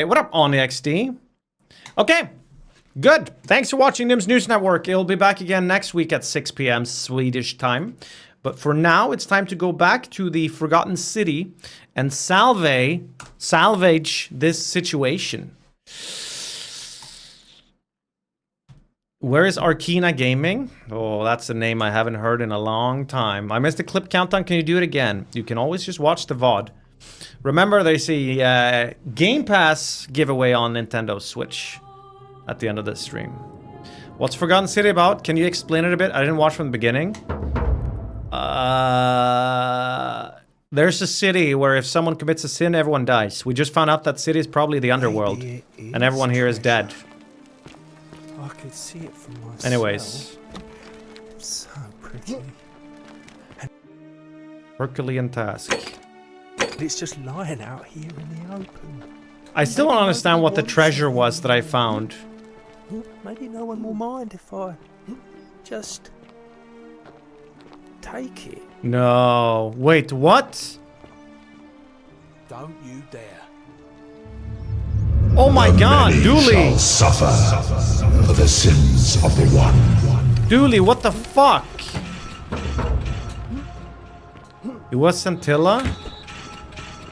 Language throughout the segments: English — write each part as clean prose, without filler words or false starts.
Hey, what up, on the XD? Okay, good. Thanks for watching Nym's News Network. It'll be back again next week at 6 p.m. Swedish time. But for now, it's time to go back to the Forgotten City and salvage this situation. Where is Arkina Gaming? Oh, that's a name I haven't heard in a long time. I missed the clip countdown. Can you do it again? You can always just watch the VOD. Remember, there's a Game Pass giveaway on Nintendo Switch at the end of this stream. What's Forgotten City about? Can you explain it a bit? I didn't watch from the beginning. There's a city where if someone commits a sin, everyone dies. We just found out that city is probably the underworld, and everyone here is dead. I could see it from myself. Anyways. So pretty. Herculean task. It's just lying out here in the open. I still don't understand what the treasure was that I found. Maybe no one will mind if I just take it. No. Wait, what? Don't you dare. Oh my god, Dooley! Suffer for the sins of the one. Dooley, what the fuck? It was Scintilla?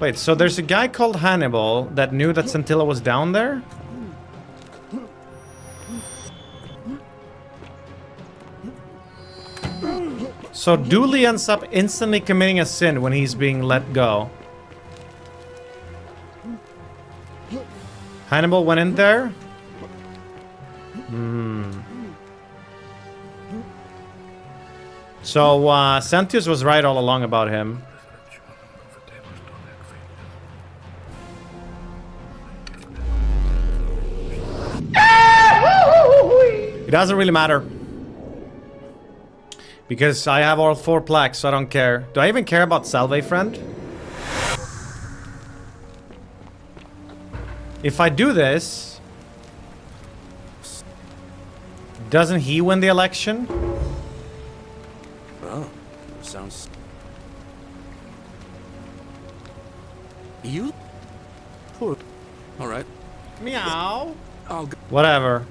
Wait, so there's a guy called Hannibal that knew that Scintilla was down there? So Dooley ends up instantly committing a sin when he's being let go. Hannibal went in there? So, Sentius was right all along about him. It doesn't really matter. Because I have all 4 plaques, so I don't care. Do I even care about Salve Friend? If I do this... Doesn't he win the election? Oh, sounds... You? Alright. Meow. I'll go. Whatever.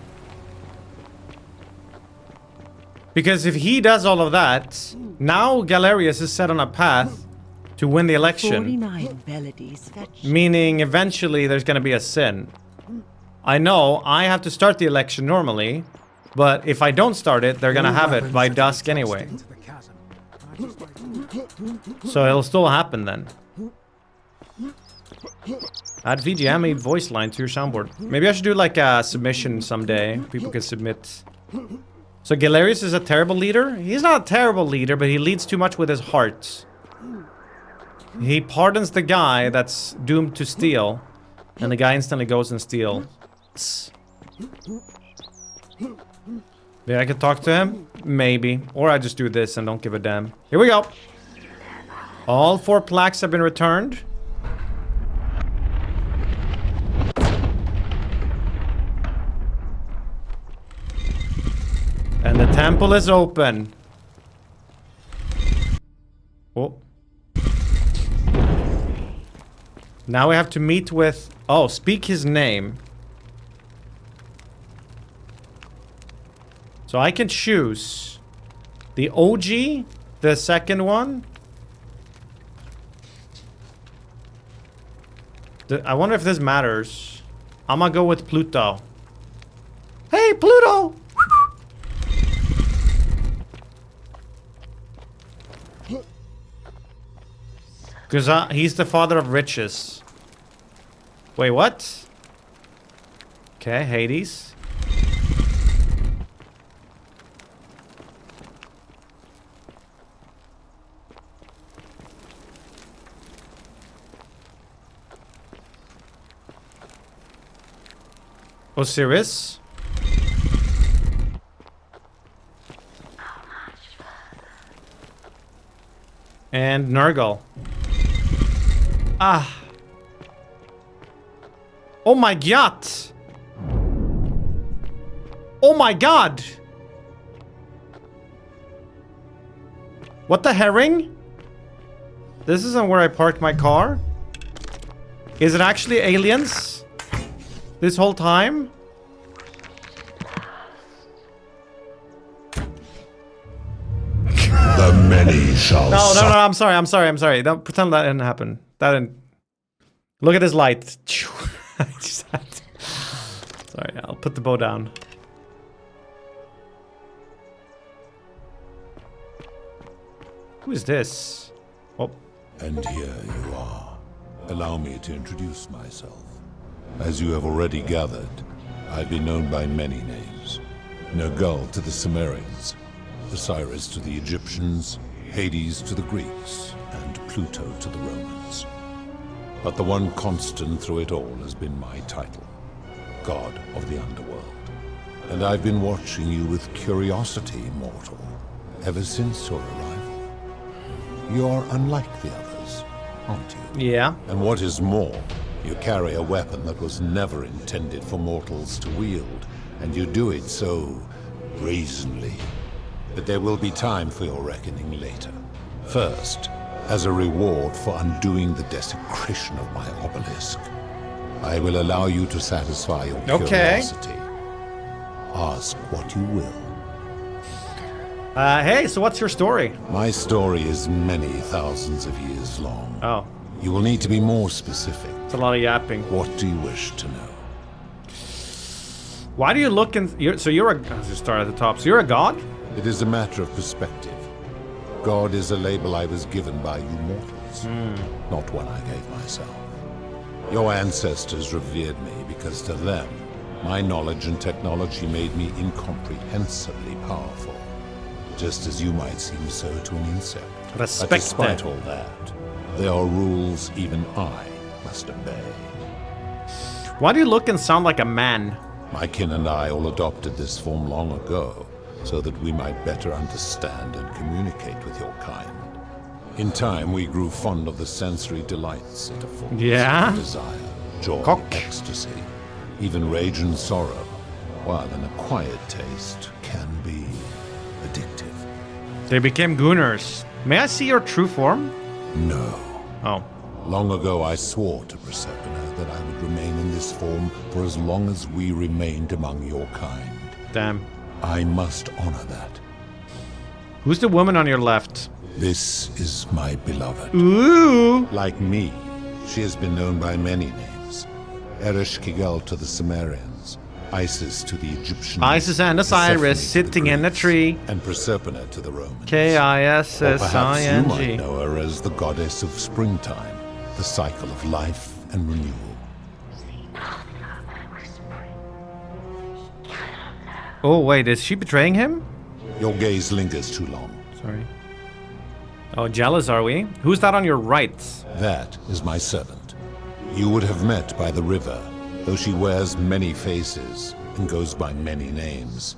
Because if he does all of that, now Galerius is set on a path to win the election. 49 melodies fetched. Meaning eventually there's gonna be a sin. I know I have to start the election normally, but if I don't start it, they're gonna have it by dusk anyway. So it'll still happen then. Add VGM voice line to your soundboard. Maybe I should do like a submission someday. People can submit. So Galerius is a terrible leader? He's not a terrible leader, but he leads too much with his heart. He pardons the guy that's doomed to steal, and the guy instantly goes and steals. Maybe I could talk to him? Maybe. Or I just do this and don't give a damn. Here we go. All 4 plaques have been returned. And the temple is open. Oh. Now we have to meet with... Oh, speak his name. So I can choose the OG, the second one. I wonder if this matters. I'm gonna go with Pluto. Hey, Pluto! Because he's the father of riches. Wait, what? Okay, Hades. Osiris. And Nergal. Ah. Oh my god. Oh my god. What the herring? This isn't where I parked my car. Is it actually aliens? This whole time? The many shall No, suffer. I'm sorry. Don't pretend that didn't happen. That didn't. Look at this light. I just had to... Sorry, I'll put the bow down. Who is this? Oh, And here you are. Allow me to introduce myself. As you have already gathered, I've been known by many names. Nergal to the Sumerians, Osiris to the Egyptians, Hades to the Greeks, and Pluto to the Romans. But the one constant through it all has been my title, God of the Underworld. And I've been watching you with curiosity, mortal, ever since your arrival. You are unlike the others, aren't you? yeah. And what is more, you carry a weapon that was never intended for mortals to wield, and you do it so brazenly. But there will be time for your reckoning later. First, as a reward for undoing the desecration of my obelisk, I will allow you to satisfy your curiosity. Ask what you will. Hey, so what's your story? My story is many thousands of years long. Oh, You will need to be more specific. it's a lot of yapping. What do you wish to know? Why do you look in... you're a... Let's just start at the top. So you're a god? It is a matter of perspective. God is a label I was given by you mortals, not one I gave myself. Your ancestors revered me because to them, my knowledge and technology made me incomprehensibly powerful, just as you might seem so to an insect. But Respect despite that. all that, there are rules even I must obey. Why do you look and sound like a man? My kin and I all adopted this form long ago, so that we might better understand and communicate with your kind. In time, we grew fond of the sensory delights it affords. Yeah? Desire, joy, Cock. ecstasy, even rage and sorrow, while an acquired taste can be addictive. They became gooners. May I see your true form? No. Oh. Long ago, I swore to Persephone that I would remain in this form for as long as we remained among your kind. Damn. I must honor that. Who's the woman on your left? This is my beloved. Ooh. Like me, she has been known by many names. Ereshkigal to the Sumerians, Isis to the Egyptians, Isis and Osiris Persephone to the sitting in a Greeks, tree. and Persephone to the Romans. Or K-I-S-S-I-N-G. perhaps you might know her as the goddess of springtime, the cycle of life and renewal. Oh, wait, is she betraying him? Your gaze lingers too long. Sorry. Oh, jealous are we? Who's that on your right? That is my servant. You would have met by the river, though she wears many faces and goes by many names.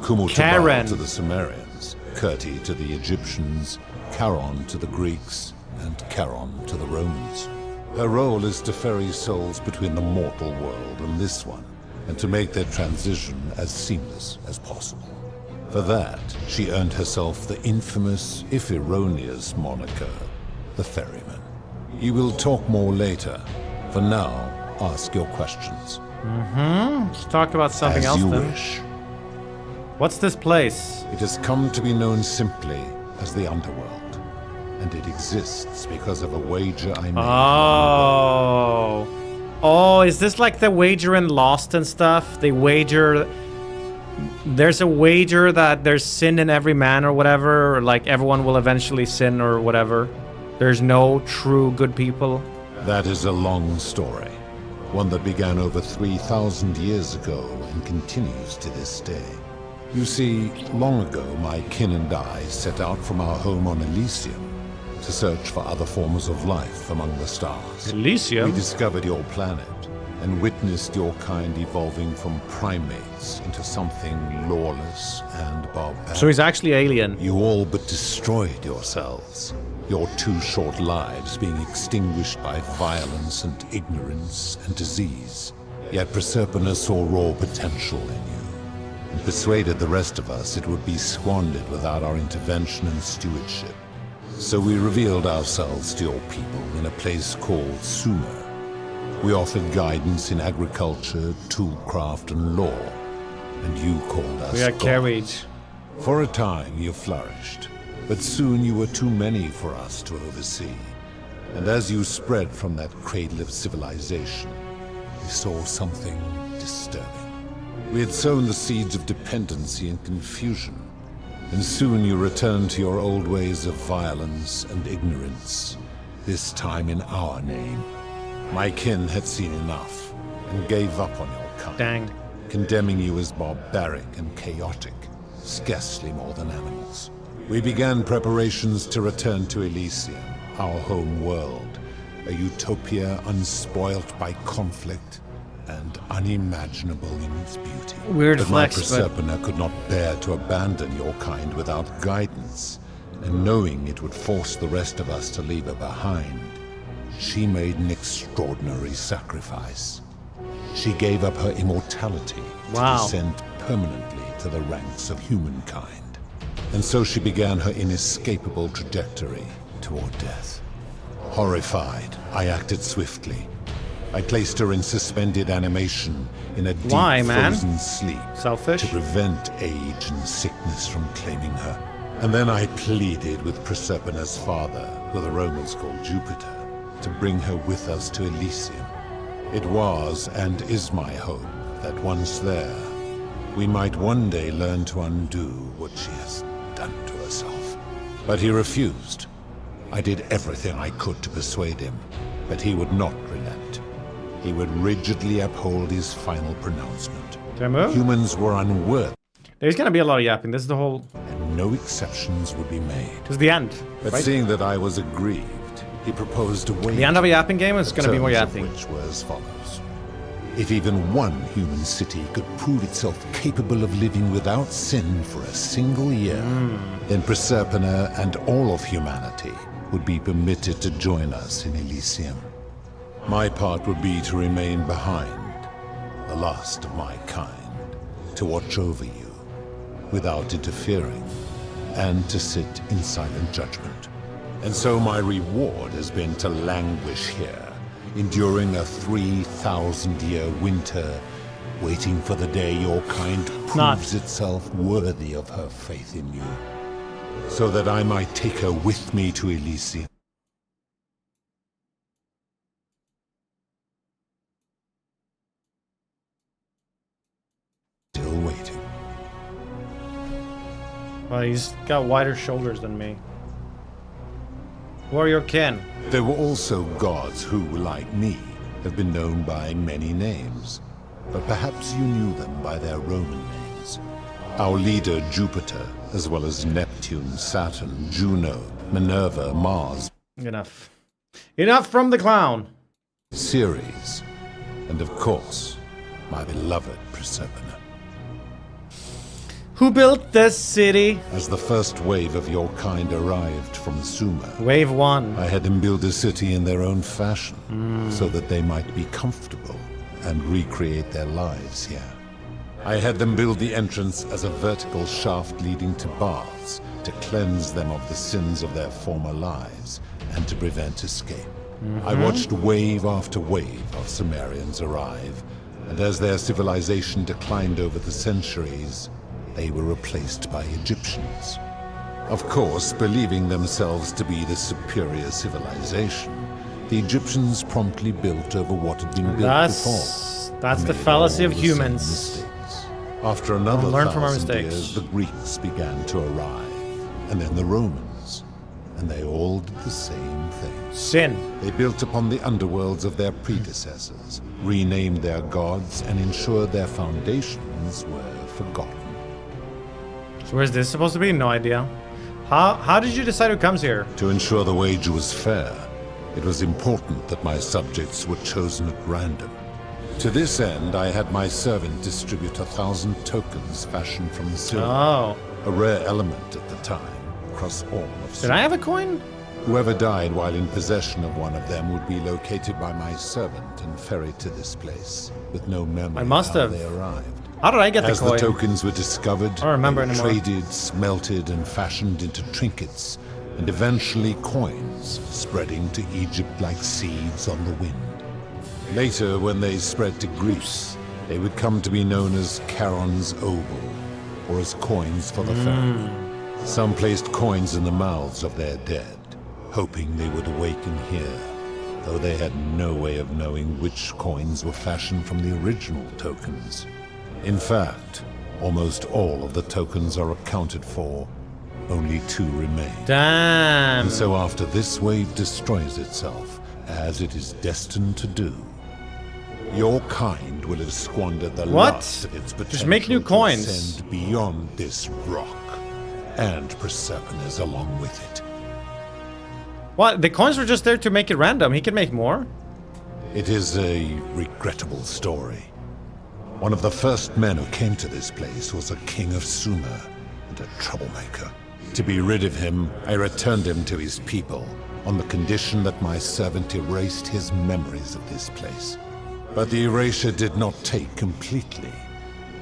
Kumutabal Karen. to the Sumerians, Kirti to the Egyptians, Charon to the Greeks, and Charon to the Romans. Her role is to ferry souls between the mortal world and this one, and to make their transition as seamless as possible. For that, she earned herself the infamous, if erroneous, moniker, the Ferryman. You will talk more later. For now, ask your questions. Let's talk about something As else you then. wish. What's this place? It has come to be known simply as the Underworld, and it exists because of a wager I made. Oh. Oh, is this like the wager in Lost and stuff? They wager... There's a wager that there's sin in every man or whatever, or like everyone will eventually sin or whatever. There's no true good people. That is a long story, one that began over 3,000 years ago and continues to this day. You see, long ago my kin and I set out from our home on Elysium to search for other forms of life among the stars. Elysium? We discovered your planet and witnessed your kind evolving from primates into something lawless and barbaric. So he's actually alien. You all but destroyed yourselves, your 2 short lives being extinguished by violence and ignorance and disease. Yet Persephone saw raw potential in you, and persuaded the rest of us it would be squandered without our intervention and stewardship. So we revealed ourselves to your people in a place called Sumer, We offered guidance in agriculture, toolcraft, and law. And you called us We are gods. carried. For a time, you flourished. But soon you were too many for us to oversee. And as you spread from that cradle of civilization, we saw something disturbing. We had sown the seeds of dependency and confusion. And soon you returned to your old ways of violence and ignorance, this time in our name. My kin had seen enough and gave up on your kind, Dang. condemning you as barbaric and chaotic, scarcely more than animals. We began preparations to return to Elysium, our home world, a utopia unspoilt by conflict and unimaginable in its beauty. Weird but flex, my but Proserpina could not bear to abandon your kind without guidance, and knowing it would force the rest of us to leave her behind, she made an extraordinary sacrifice. She gave up her immortality Wow. to descend permanently to the ranks of humankind. And so she began her inescapable trajectory toward death. Horrified, I acted swiftly. I placed her in suspended animation in a deep Why, man? frozen sleep Selfish. to prevent age and sickness from claiming her. And then I pleaded with Proserpina's father, who the Romans called Jupiter, to bring her with us to Elysium. It was and is my hope that once there, we might one day learn to undo what she has done to herself. But he refused. I did everything I could to persuade him, but he would not relent. He would rigidly uphold his final pronouncement. Did I move? Humans were unworthy, There's gonna be a lot of yapping. This is the whole. and no exceptions would be made. This is the end. But Right? seeing that I was aggrieved, he proposed a way. The end of a yapping game is gonna be more terms of yapping. which were as follows. If even one human city could prove itself capable of living without sin for a single year, then Proserpina and all of humanity would be permitted to join us in Elysium. My part would be to remain behind, the last of my kind, to watch over you without interfering, and to sit in silent judgment. And so my reward has been to languish here, enduring a 3,000-year winter, waiting for the day your kind Not- proves itself worthy of her faith in you, so that I might take her with me to Elysium. Still waiting. Well, he's got wider shoulders than me. Who are your kin? There were also gods who, like me, have been known by many names, but perhaps you knew them by their Roman names. Our leader, Jupiter, as well as Neptune, Saturn, Juno, Minerva, Mars, Enough. Enough from the clown. Ceres, and of course, my beloved Proserpina. Who built this city? As the first wave of your kind arrived from Sumer, Wave 1. I had them build a city in their own fashion, so that they might be comfortable and recreate their lives here. I had them build the entrance as a vertical shaft leading to baths, to cleanse them of the sins of their former lives, and to prevent escape. I watched wave after wave of Sumerians arrive, and as their civilization declined over the centuries, they were replaced by Egyptians. Of course, believing themselves to be the superior civilization, the Egyptians promptly built over what had been built before. That's and the made fallacy all of the same humans. mistakes. After another Learn from our 1,000 mistakes. years, the Greeks began to arrive, and then the Romans, and they all did the same thing. Sin. They built upon the underworlds of their predecessors, renamed their gods, and ensured their foundations were forgotten. So where's this supposed to be? No idea. How did you decide who comes here? To ensure the wager was fair, it was important that my subjects were chosen at random. To this end, I had my servant distribute 1,000 tokens fashioned from silver, Oh. a rare element at the time, across all of Did Sumer. I have a coin? Whoever died while in possession of one of them would be located by my servant and ferried to this place, with no memory I must of how have. they arrived. How did I get As the the coin? tokens were discovered, I don't remember they were anymore. traded, smelted, and fashioned into trinkets, and eventually coins, spreading to Egypt like seeds on the wind. Later, when they spread to Greece, they would come to be known as Charon's Oval, or as coins for the pharaoh. Some placed coins in the mouths of their dead, hoping they would awaken here, though they had no way of knowing which coins were fashioned from the original tokens. In fact, almost all of the tokens are accounted for. Only 2 remain. Damn. And so after this wave destroys itself, as it is destined to do, your kind will have squandered the last of its potential. Just make new coins. To ascend beyond this rock, and Persephone's along with it. What? The coins were just there to make it random. He can make more. It is a regrettable story. One of the first men who came to this place was a king of Sumer and a troublemaker. To be rid of him, I returned him to his people on the condition that my servant erased his memories of this place. But the erasure did not take completely,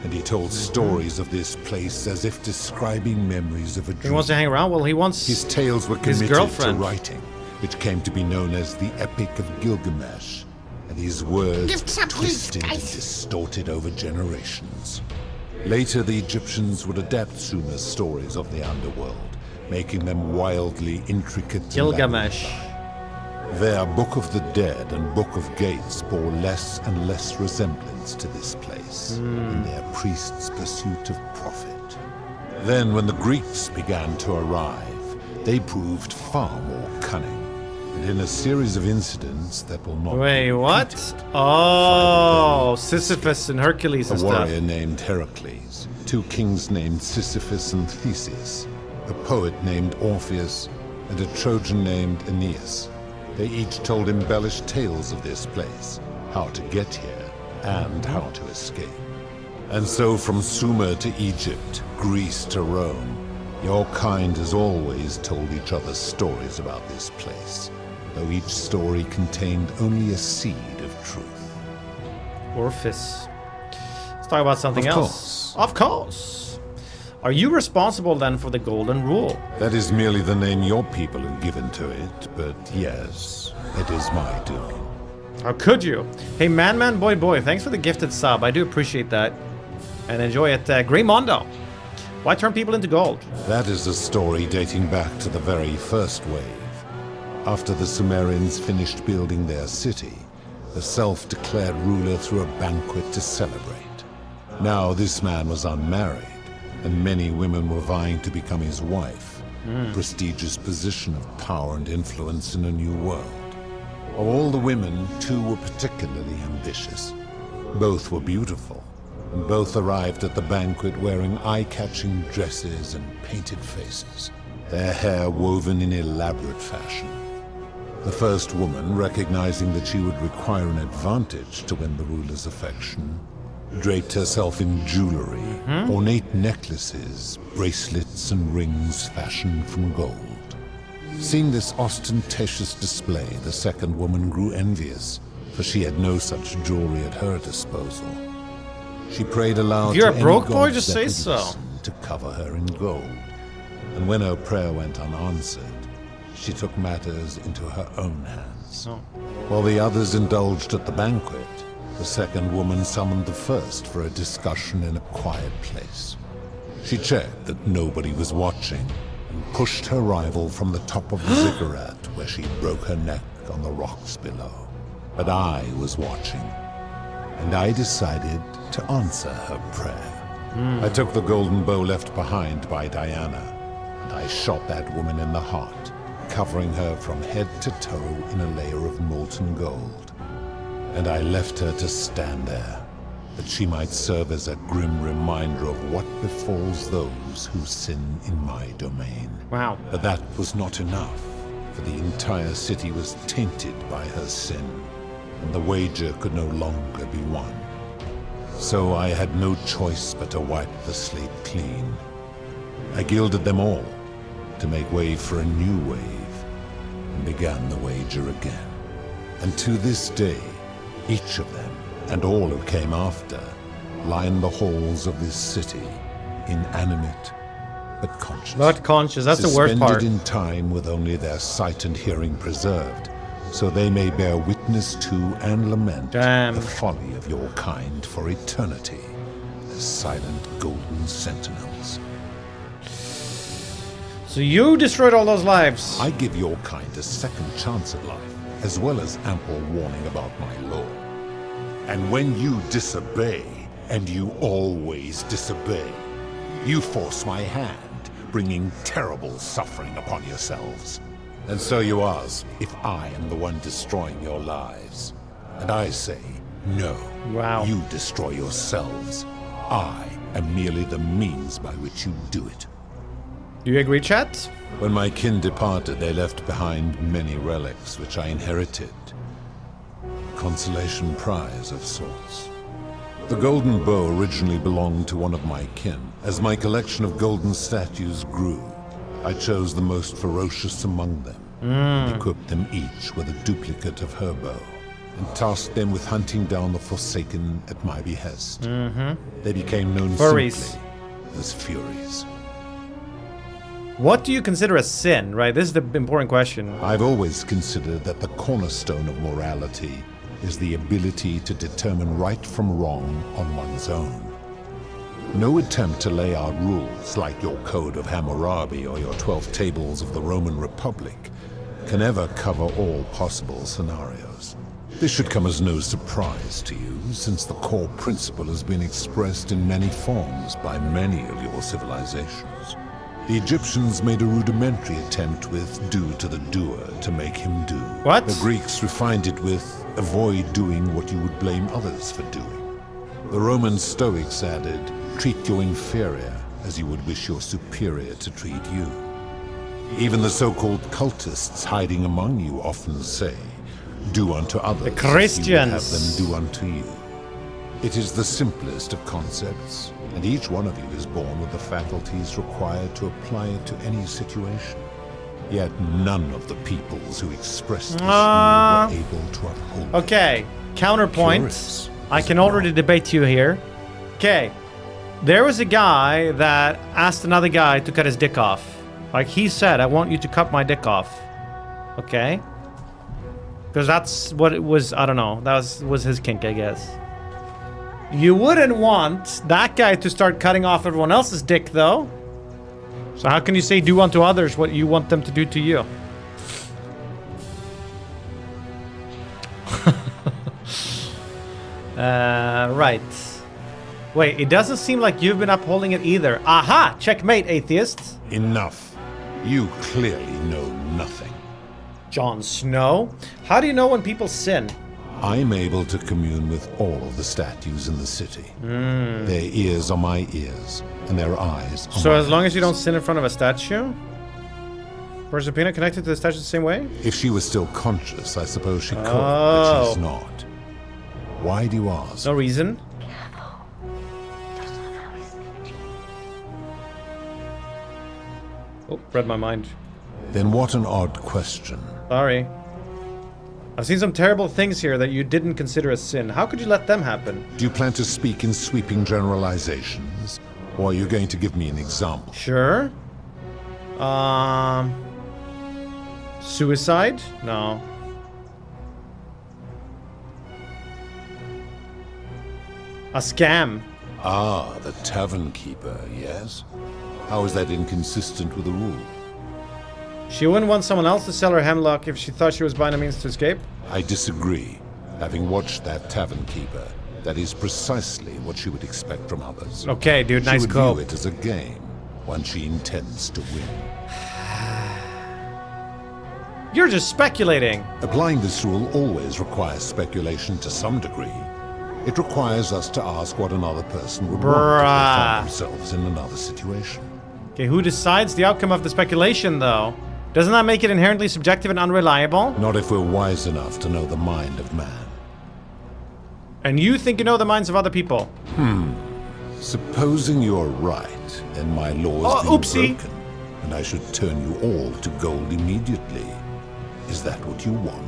and he told stories of this place as if describing memories of a dream. He wants to hang around? Well, he wants his tales were his committed girlfriend to writing, which came to be known as the Epic of Gilgamesh, and his words twisted and distorted over generations. Later, the Egyptians would adapt Sumer's stories of the underworld, making them wildly intricate. Gilgamesh. Their Book of the Dead and Book of Gates bore less and less resemblance to this place in their priests' pursuit of profit. Then, when the Greeks began to arrive, they proved far more cunning, and in a series of incidents that will not Wait, be what? repeated, Oh, Sisyphus and Hercules a and stuff. warrior named Heracles, 2 kings named Sisyphus and Theseus, a poet named Orpheus, and a Trojan named Aeneas. They each told embellished tales of this place, how to get here, and how to escape. And so from Sumer to Egypt, Greece to Rome, your kind has always told each other stories about this place, though each story contained only a seed of truth. Orpheus. Let's talk about something Of else. Of course. Are you responsible then for the Golden Rule? That is merely the name your people have given to it, but yes, it is my doing. How could you? Hey, Man Boy, thanks for the gifted sub. I do appreciate that. And enjoy it. Greymondo. Why turn people into gold? That is a story dating back to the very first wave. After the Sumerians finished building their city, the self-declared ruler threw a banquet to celebrate. Now this man was unmarried, and many women were vying to become his wife, a prestigious position of power and influence in a new world. Of all the women, 2 were particularly ambitious. Both were beautiful, and both arrived at the banquet wearing eye-catching dresses and painted faces, their hair woven in elaborate fashion. The first woman, recognizing that she would require an advantage to win the ruler's affection, draped herself in jewelry, ornate necklaces, bracelets, and rings fashioned from gold. Seeing this ostentatious display, the second woman grew envious, for she had no such jewelry at her disposal. She prayed aloud If you're to a broke any boy, gods just that say would so. listen to cover her in gold. And when her prayer went unanswered, she took matters into her own hands. Oh. While the others indulged at the banquet, the second woman summoned the first for a discussion in a quiet place. She checked that nobody was watching and pushed her rival from the top of the ziggurat where she broke her neck on the rocks below. But I was watching, and I decided to answer her prayer. I took the golden bow left behind by Diana, and I shot that woman in the heart, covering her from head to toe in a layer of molten gold. And I left her to stand there, that she might serve as a grim reminder of what befalls those who sin in my domain. Wow. But that was not enough, for the entire city was tainted by her sin, and the wager could no longer be won. So I had no choice but to wipe the slate clean. I gilded them all, to make way for a new wave, and began the wager again. And to this day, each of them, and all who came after, line the halls of this city, inanimate but conscious. Not conscious, that's the worst part. Suspended in time with only their sight and hearing preserved, so they may bear witness to and lament Damn. the folly of your kind for eternity, as silent golden sentinels. So you destroyed all those lives. I give your kind a second chance at life, as well as ample warning about my law. And when you disobey, and you always disobey, you force my hand, bringing terrible suffering upon yourselves. And so you ask if I am the one destroying your lives. And I say, no. Wow. You destroy yourselves. I am merely the means by which you do it. Do you agree, chat? When my kin departed, they left behind many relics which I inherited. Consolation prize of sorts. The golden bow originally belonged to one of my kin. As my collection of golden statues grew, I chose the most ferocious among them, and equipped them each with a duplicate of her bow, and tasked them with hunting down the Forsaken at my behest. They became known Furies. simply as Furies. What do you consider a sin, right? This is the important question. I've always considered that the cornerstone of morality is the ability to determine right from wrong on one's own. No attempt to lay out rules like your Code of Hammurabi or your 12 Tables of the Roman Republic can ever cover all possible scenarios. This should come as no surprise to you, since the core principle has been expressed in many forms by many of your civilizations. The Egyptians made a rudimentary attempt with do to the doer to make him do. What? The Greeks refined it with avoid doing what you would blame others for doing. The Roman Stoics added, treat your inferior as you would wish your superior to treat you. Even the so-called cultists hiding among you often say, do unto others The as you would have Christians. them do unto you. It is the simplest of concepts, and each one of you is born with the faculties required to apply it to any situation. Yet none of the peoples who expressed this view were able to uphold it. Okay, counterpoint. Curious, I is can it already not? debate you here. Okay, there was a guy that asked another guy to cut his dick off. Like he said, I want you to cut my dick off. Okay? Because that's what it was, I don't know. That was his kink, I guess. You wouldn't want that guy to start cutting off everyone else's dick, though. So how can you say do unto others what you want them to do to you? Right. Wait, it doesn't seem like you've been upholding it either. Aha! Checkmate, atheists. Enough. You clearly know nothing. Jon Snow? How do you know when people sin? I'm able to commune with all of the statues in the city. Their ears are my ears, and their eyes are So my as long eyes. as you don't sin in front of a statue? Proserpina connected to the statue the same way? If she was still conscious, I suppose she could, but Oh. she's not. Why do you ask? No reason. Oh, read my mind. Then what an odd question. Sorry. I've seen some terrible things here that you didn't consider a sin. How could you let them happen? Do you plan to speak in sweeping generalizations, or are you going to give me an example? Sure. Suicide? No. A scam. Ah, the tavern keeper, yes? How is that inconsistent with the rule? She wouldn't want someone else to sell her hemlock if she thought she was buying a means to escape? I disagree. Having watched that tavern keeper, that is precisely what she would expect from others. Okay, dude, She nice would quote. view it as a game, one she intends to win. You're just speculating. Applying this rule always requires speculation to some degree. It requires us to ask what another person would want if they Bruh. found themselves in another situation. Okay, who decides the outcome of the speculation, though? Doesn't that make it inherently subjective and unreliable? Not if we're wise enough to know the mind of man. And you think you know the minds of other people? Supposing you're right, then my law Oh, has been oopsie. broken, and I should turn you all to gold immediately. Is that what you want?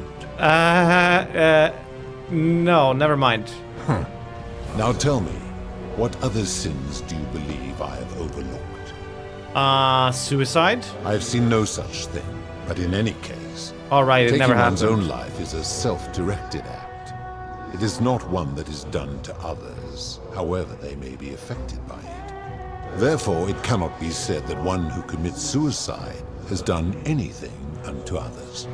No, never mind. Now tell me, what other sins do you believe I have overlooked? Suicide? I have seen no such thing. But in any case, Alright, it taking never one's happened. own life is a self-directed act. It is not one that is done to others, however they may be affected by it. Therefore, it cannot be said that one who commits suicide has done anything unto others.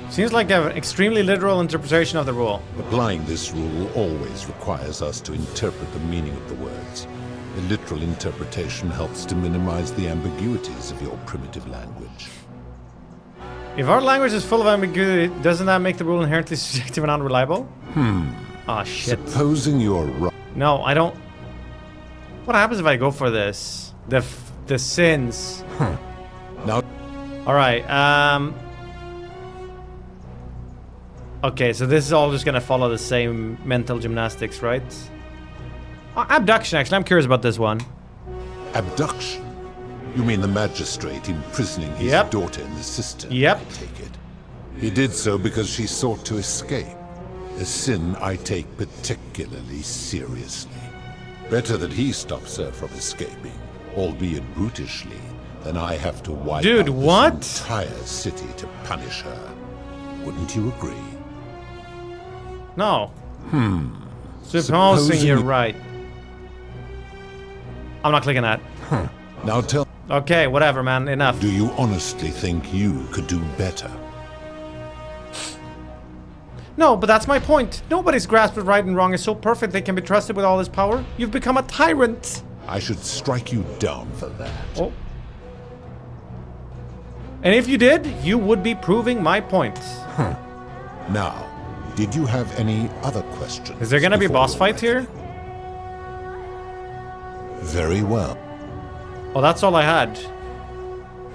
Seems like an extremely literal interpretation of the rule. Applying this rule always requires us to interpret the meaning of the words. A literal interpretation helps to minimize the ambiguities of your primitive language. If our language is full of ambiguity, doesn't that make the rule inherently subjective and unreliable? Ah, shit. Supposing you're right. No, I don't... What happens if I go for this? The sins. Now, Alright, okay, so this is all just gonna follow the same mental gymnastics, right? Abduction, actually, I'm curious about this one. abduction. You mean the magistrate imprisoning his Yep. daughter in the cistern? Yep. I take it. He did so because she sought to escape. A sin I take particularly seriously. Better that he stops her from escaping, albeit brutishly, than I have to wipe Dude, out what? this entire city to punish her. Wouldn't you agree? No. Supposing Supposing you're you- right. I'm not clicking that. Now tell, Okay, whatever, man. Enough. do you honestly think you could do better? No, but that's my point. Nobody's grasp of right and wrong is so perfect they can be trusted with all this power. You've become a tyrant. I should strike you down for that. Oh. And if you did, you would be proving my point. Now, did you have any other questions? Is there gonna be a before boss your fight here? reckoning? Very well. Oh, that's all I had.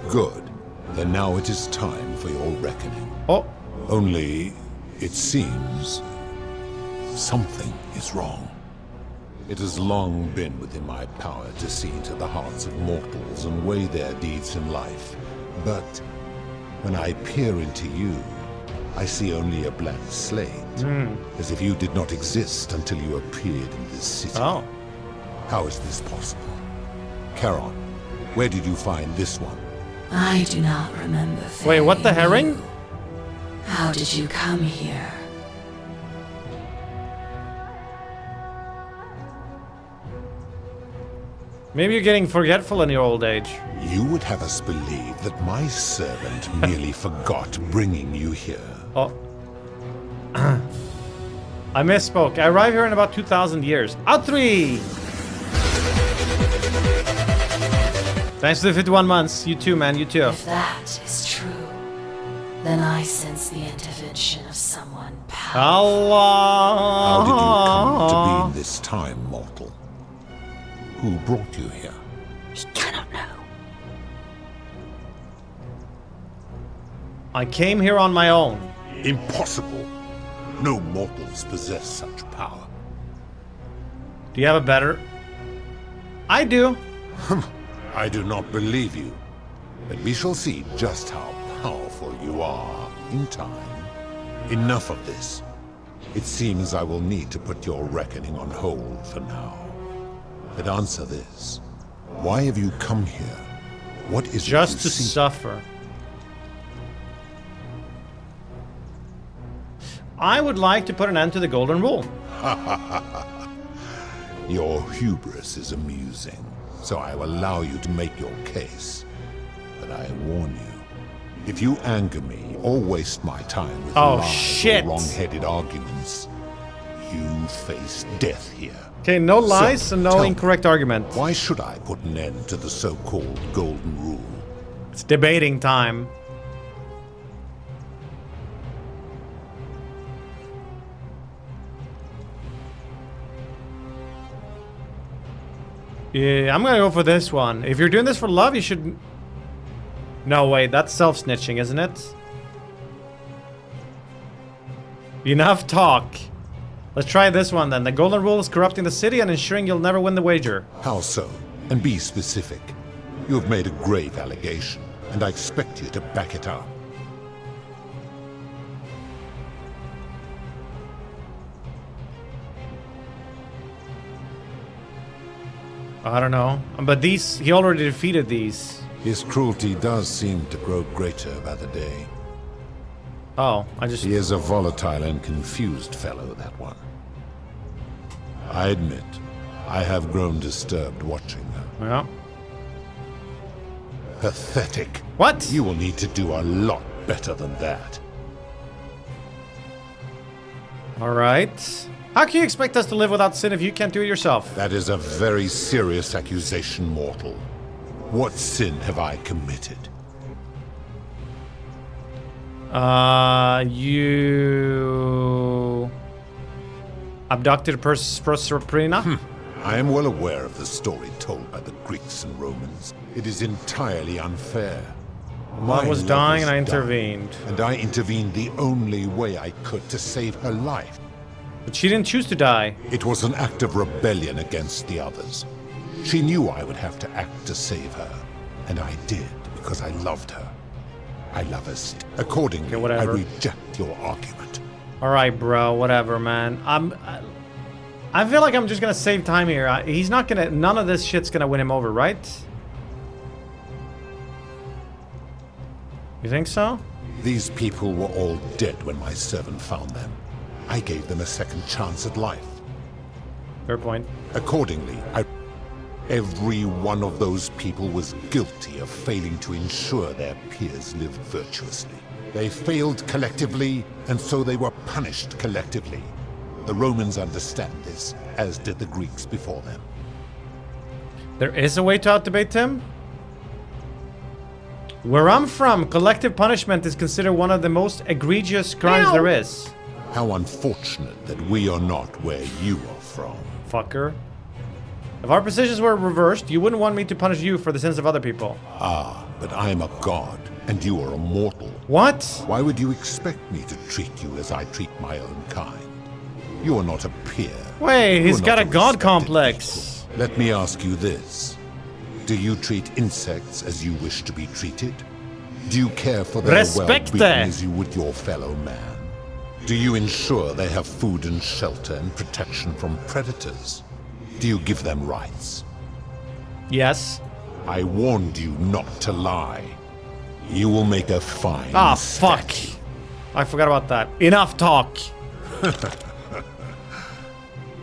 Good. Then now it is time for your reckoning. Oh, Only, it seems, something is wrong. It has long been within my power to see into the hearts of mortals and weigh their deeds in life. But when I peer into you, I see only a blank slate, as if you did not exist until you appeared in this city. oh. How is this possible? Charon, where did you find this one? I do not remember. Wait, what the ferrying herring? you. How did you come here? Maybe you're getting forgetful in your old age. You would have us believe that my servant merely forgot bringing you here. Oh. I misspoke. I arrive here in about 2,000 years. Out 3! Thanks for the 51 months. You too, man. You too. If that is true, then I sense the intervention of someone powerful. How did you come to Allah. be in this time, mortal? Who brought you here? He cannot know. I came here on my own. Impossible. No mortals possess such power. Do you have a better? I do. I do not believe you. But we shall see just how powerful you are in time. Enough of this. It seems I will need to put your reckoning on hold for now. But answer this. Why have you come here? What is Just it to you seek? suffer. I would like to put an end to the golden rule. Your hubris is amusing, so I will allow you to make your case. But I warn you, if you anger me or waste my time with Oh, lies shit. or wrong-headed arguments, you face death here. Okay, no lies and no tell me, incorrect argument. Why should I put an end to the so-called golden rule? It's debating time. Yeah, I'm gonna go for this one. If you're doing this for love, you should... No, wait, that's self-snitching, isn't it? Enough talk. Let's try this one then. The golden rule is corrupting the city and ensuring you'll never win the wager. How so? And be specific. You have made a grave allegation, and I expect you to back it up. I don't know. But these... He already defeated these. His cruelty does seem to grow greater by the day. Oh, He is a volatile and confused fellow, that one. I admit, I have grown disturbed watching her. Yeah. Pathetic. What? You will need to do a lot better than that. Alright. How can you expect us to live without sin if you can't do it yourself? That is a very serious accusation, mortal. What sin have I committed? You abducted Proserpina? I am well aware of the story told by the Greeks and Romans. It is entirely unfair. Mom was love dying is and I dying, intervened. and I intervened the only way I could to save her life. But she didn't choose to die. It was an act of rebellion against the others. She knew I would have to act to save her, and I did because I loved her. I love her. Accordingly, Okay, whatever. I reject your argument. Alright, bro, whatever, man. I feel like I'm just gonna save time here. He's not gonna... None of this shit's gonna win him over, right? You think so? These people were all dead when my servant found them. I gave them a second chance at life. Fair point. Accordingly, every one of those people was guilty of failing to ensure their peers lived virtuously. They failed collectively, and so they were punished collectively. The Romans understand this, as did the Greeks before them. There is a way to out-debate him? Where I'm from, collective punishment is considered one of the most egregious crimes there is. How unfortunate that we are not where you are from. Fucker. If our positions were reversed, you wouldn't want me to punish you for the sins of other people. Ah, but I am a god, and you are a mortal. What? Why would you expect me to treat you as I treat my own kind? You are not a peer. Wait, You he's are got not a god respected complex. equal. Let me ask you this. Do you treat insects as you wish to be treated? Do you care for their Respecte. well-being as you would your fellow man? Do you ensure they have food and shelter and protection from predators? Do you give them rights? Yes. I warned you not to lie. You will make a fine Ah, fuck. statue. I forgot about that. Enough talk.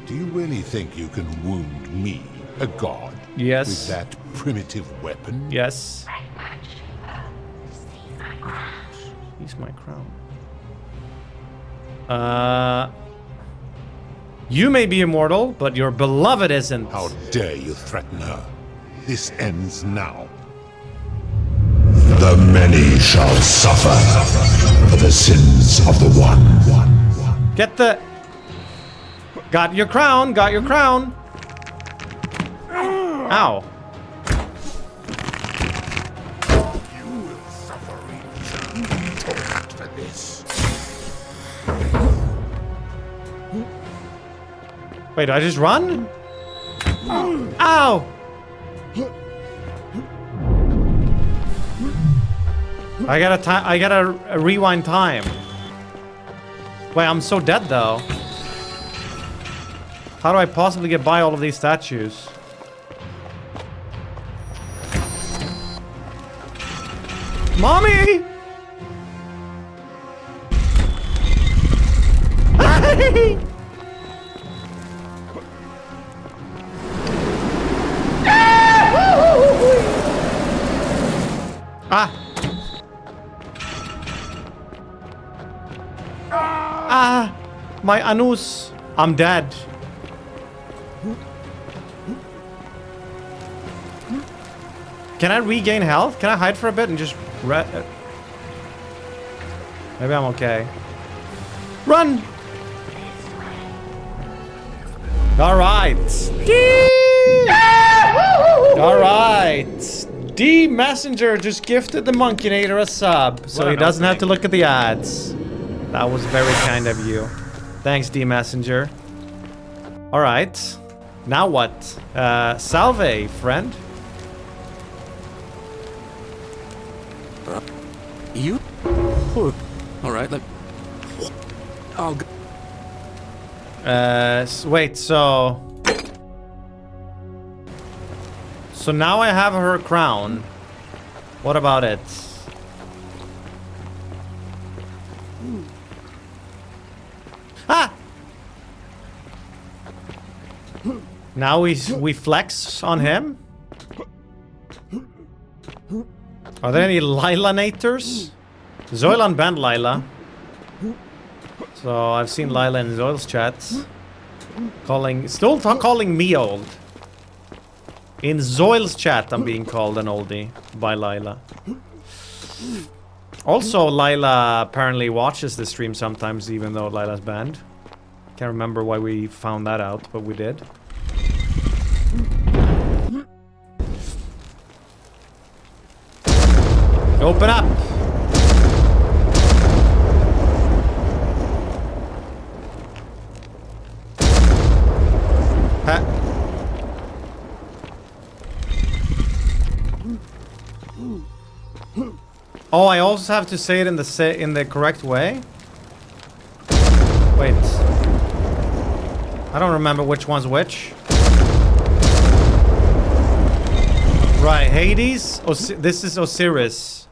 Do you really think you can wound me, a god, Yes. with that primitive weapon? Yes. He's my crown. You may be immortal, but your beloved isn't. How dare you threaten her? This ends now. The many shall suffer for the sins of the one. Get the... Got your crown, got your crown. Ow. You will suffer eternal torment for this. Wait, do I just run? Ow! I gotta rewind time. Wait, I'm so dead though. How do I possibly get by all of these statues? Mommy! Ah! Ah! My anus! I'm dead. Can I regain health? Can I hide for a bit and just maybe I'm okay. Run! Alright. Alright. D Messenger just gifted the Monkeinator a sub, so he doesn't have to look at the ads. That was very kind of you. Thanks, D Messenger. Alright. Now what? Salve, friend. You? Oh, all right. I'll go. Wait, so now I have her crown. What about it? Ah! Now we flex on him? Are there any Lila-nators? Zoil unbanned Lila. So I've seen Lila in Zoil's chats. Calling me old. In Zoil's chat I'm being called an oldie by Lila. Also, Lila apparently watches the stream sometimes even though Lila's banned. Can't remember why we found that out, but we did. Open up! Ha. Oh, I also have to say it in the correct way? Wait. I don't remember which one's which. Right, Hades. This is Osiris.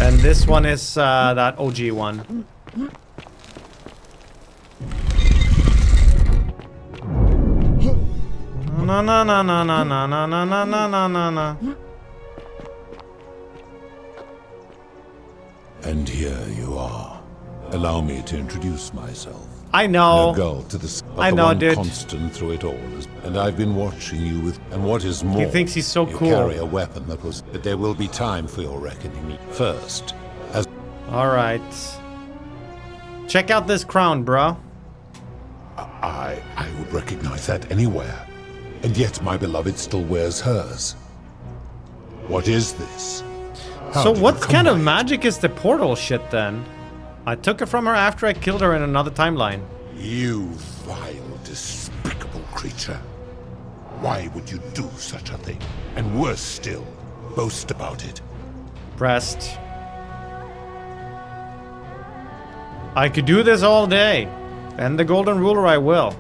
And this one is that OG one. No, no, no, no, no, no, no, no, no, no, no, no. And here you are. Allow me to introduce myself. I know. No girl to the I know, dude. Constant through it all, and I've been watching you with. And what is more, He thinks he's so you cool. carry a weapon that was. But there will be time for your reckoning. First, as All right. Check out this crown, bro. I would recognize that anywhere, and yet my beloved still wears hers. What is this? How So did what you come kind of by it? magic is the portal shit then? I took it from her after I killed her in another timeline. You vile, despicable creature. Why would you do such a thing? And worse still, boast about it. Pressed. I could do this all day. And the golden ruler I will.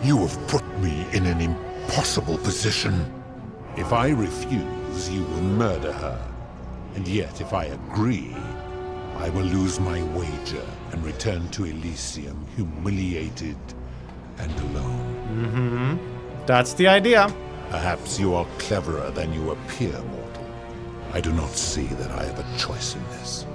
You have put me in an impossible position. If I refuse, you will murder her. And yet, if I agree, I will lose my wager and return to Elysium humiliated and alone. That's the idea. Perhaps you are cleverer than you appear, mortal. I do not see that I have a choice in this.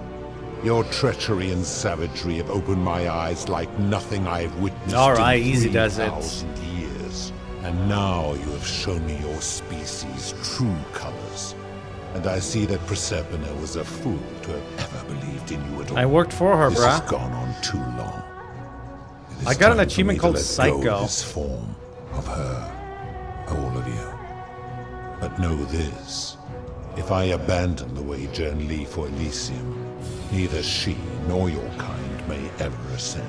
Your treachery and savagery have opened my eyes like nothing I have witnessed All right, in easy does it. 3,000 years. And now you have shown me your species' true colors. And I see that Proserpina was a fool to have ever believed in you at all. I worked for her, This has bruh. gone on too long. It is I got an time for achievement me to called let go Psycho. of this form of her, all of you. But know this: if I abandon the wager and leave for Elysium, neither she nor your kind may ever ascend.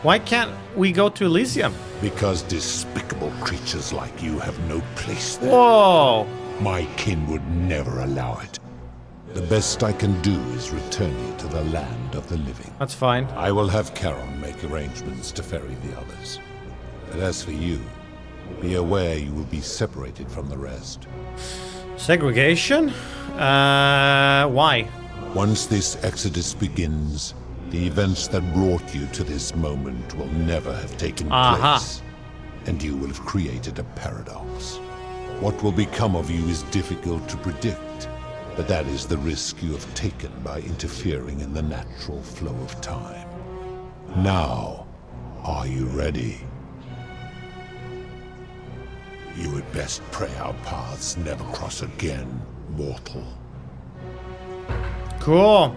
Why can't we go to Elysium? Because despicable creatures like you have no place there. Whoa! My kin would never allow it. The best I can do is return you to the land of the living. That's fine. I will have Charon make arrangements to ferry the others. But as for you, be aware you will be separated from the rest. Segregation? Why? Once this exodus begins, the events that brought you to this moment will never have taken Aha. place. And you will have created a paradox. What will become of you is difficult to predict, but that is the risk you have taken by interfering in the natural flow of time. Now, are you ready? You had best pray our paths never cross again, mortal. Cool.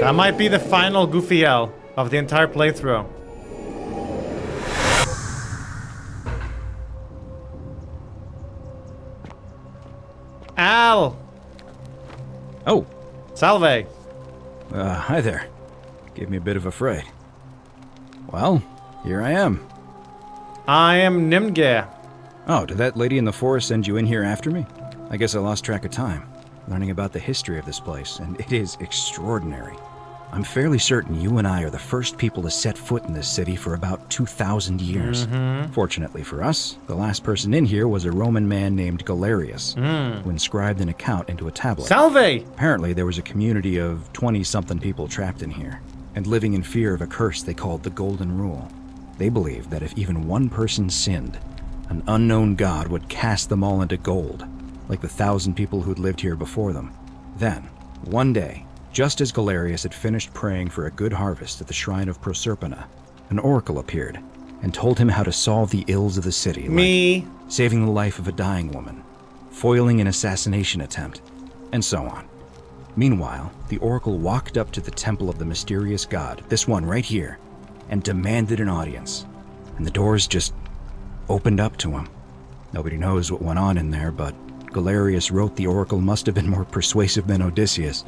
That might be the final Goofy L of the entire playthrough. Al! Oh, Salve! hi there. Gave me a bit of a fright. Well, here I am. I am Nymn. Oh, did that lady in the forest send you in here after me? I guess I lost track of time. learning about the history of this place, and it is extraordinary. I'm fairly certain you and I are the first people to set foot in this city for about 2,000 years. Fortunately for us, the last person in here was a Roman man named Galerius, who inscribed an account into a tablet. Salve! Apparently, there was a community of 20-something people trapped in here, and living in fear of a curse they called the Golden Rule. They believed that if even one person sinned, an unknown god would cast them all into gold, like the 1,000 people who'd lived here before them. Then, one day, just as Galerius had finished praying for a good harvest at the shrine of Proserpina, an oracle appeared and told him how to solve the ills of the city, like saving the life of a dying woman, foiling an assassination attempt, and so on. Meanwhile, the oracle walked up to the temple of the mysterious god, this one right here, and demanded an audience, and the doors just opened up to him. Nobody knows what went on in there, but Galerius wrote the oracle must have been more persuasive than Odysseus,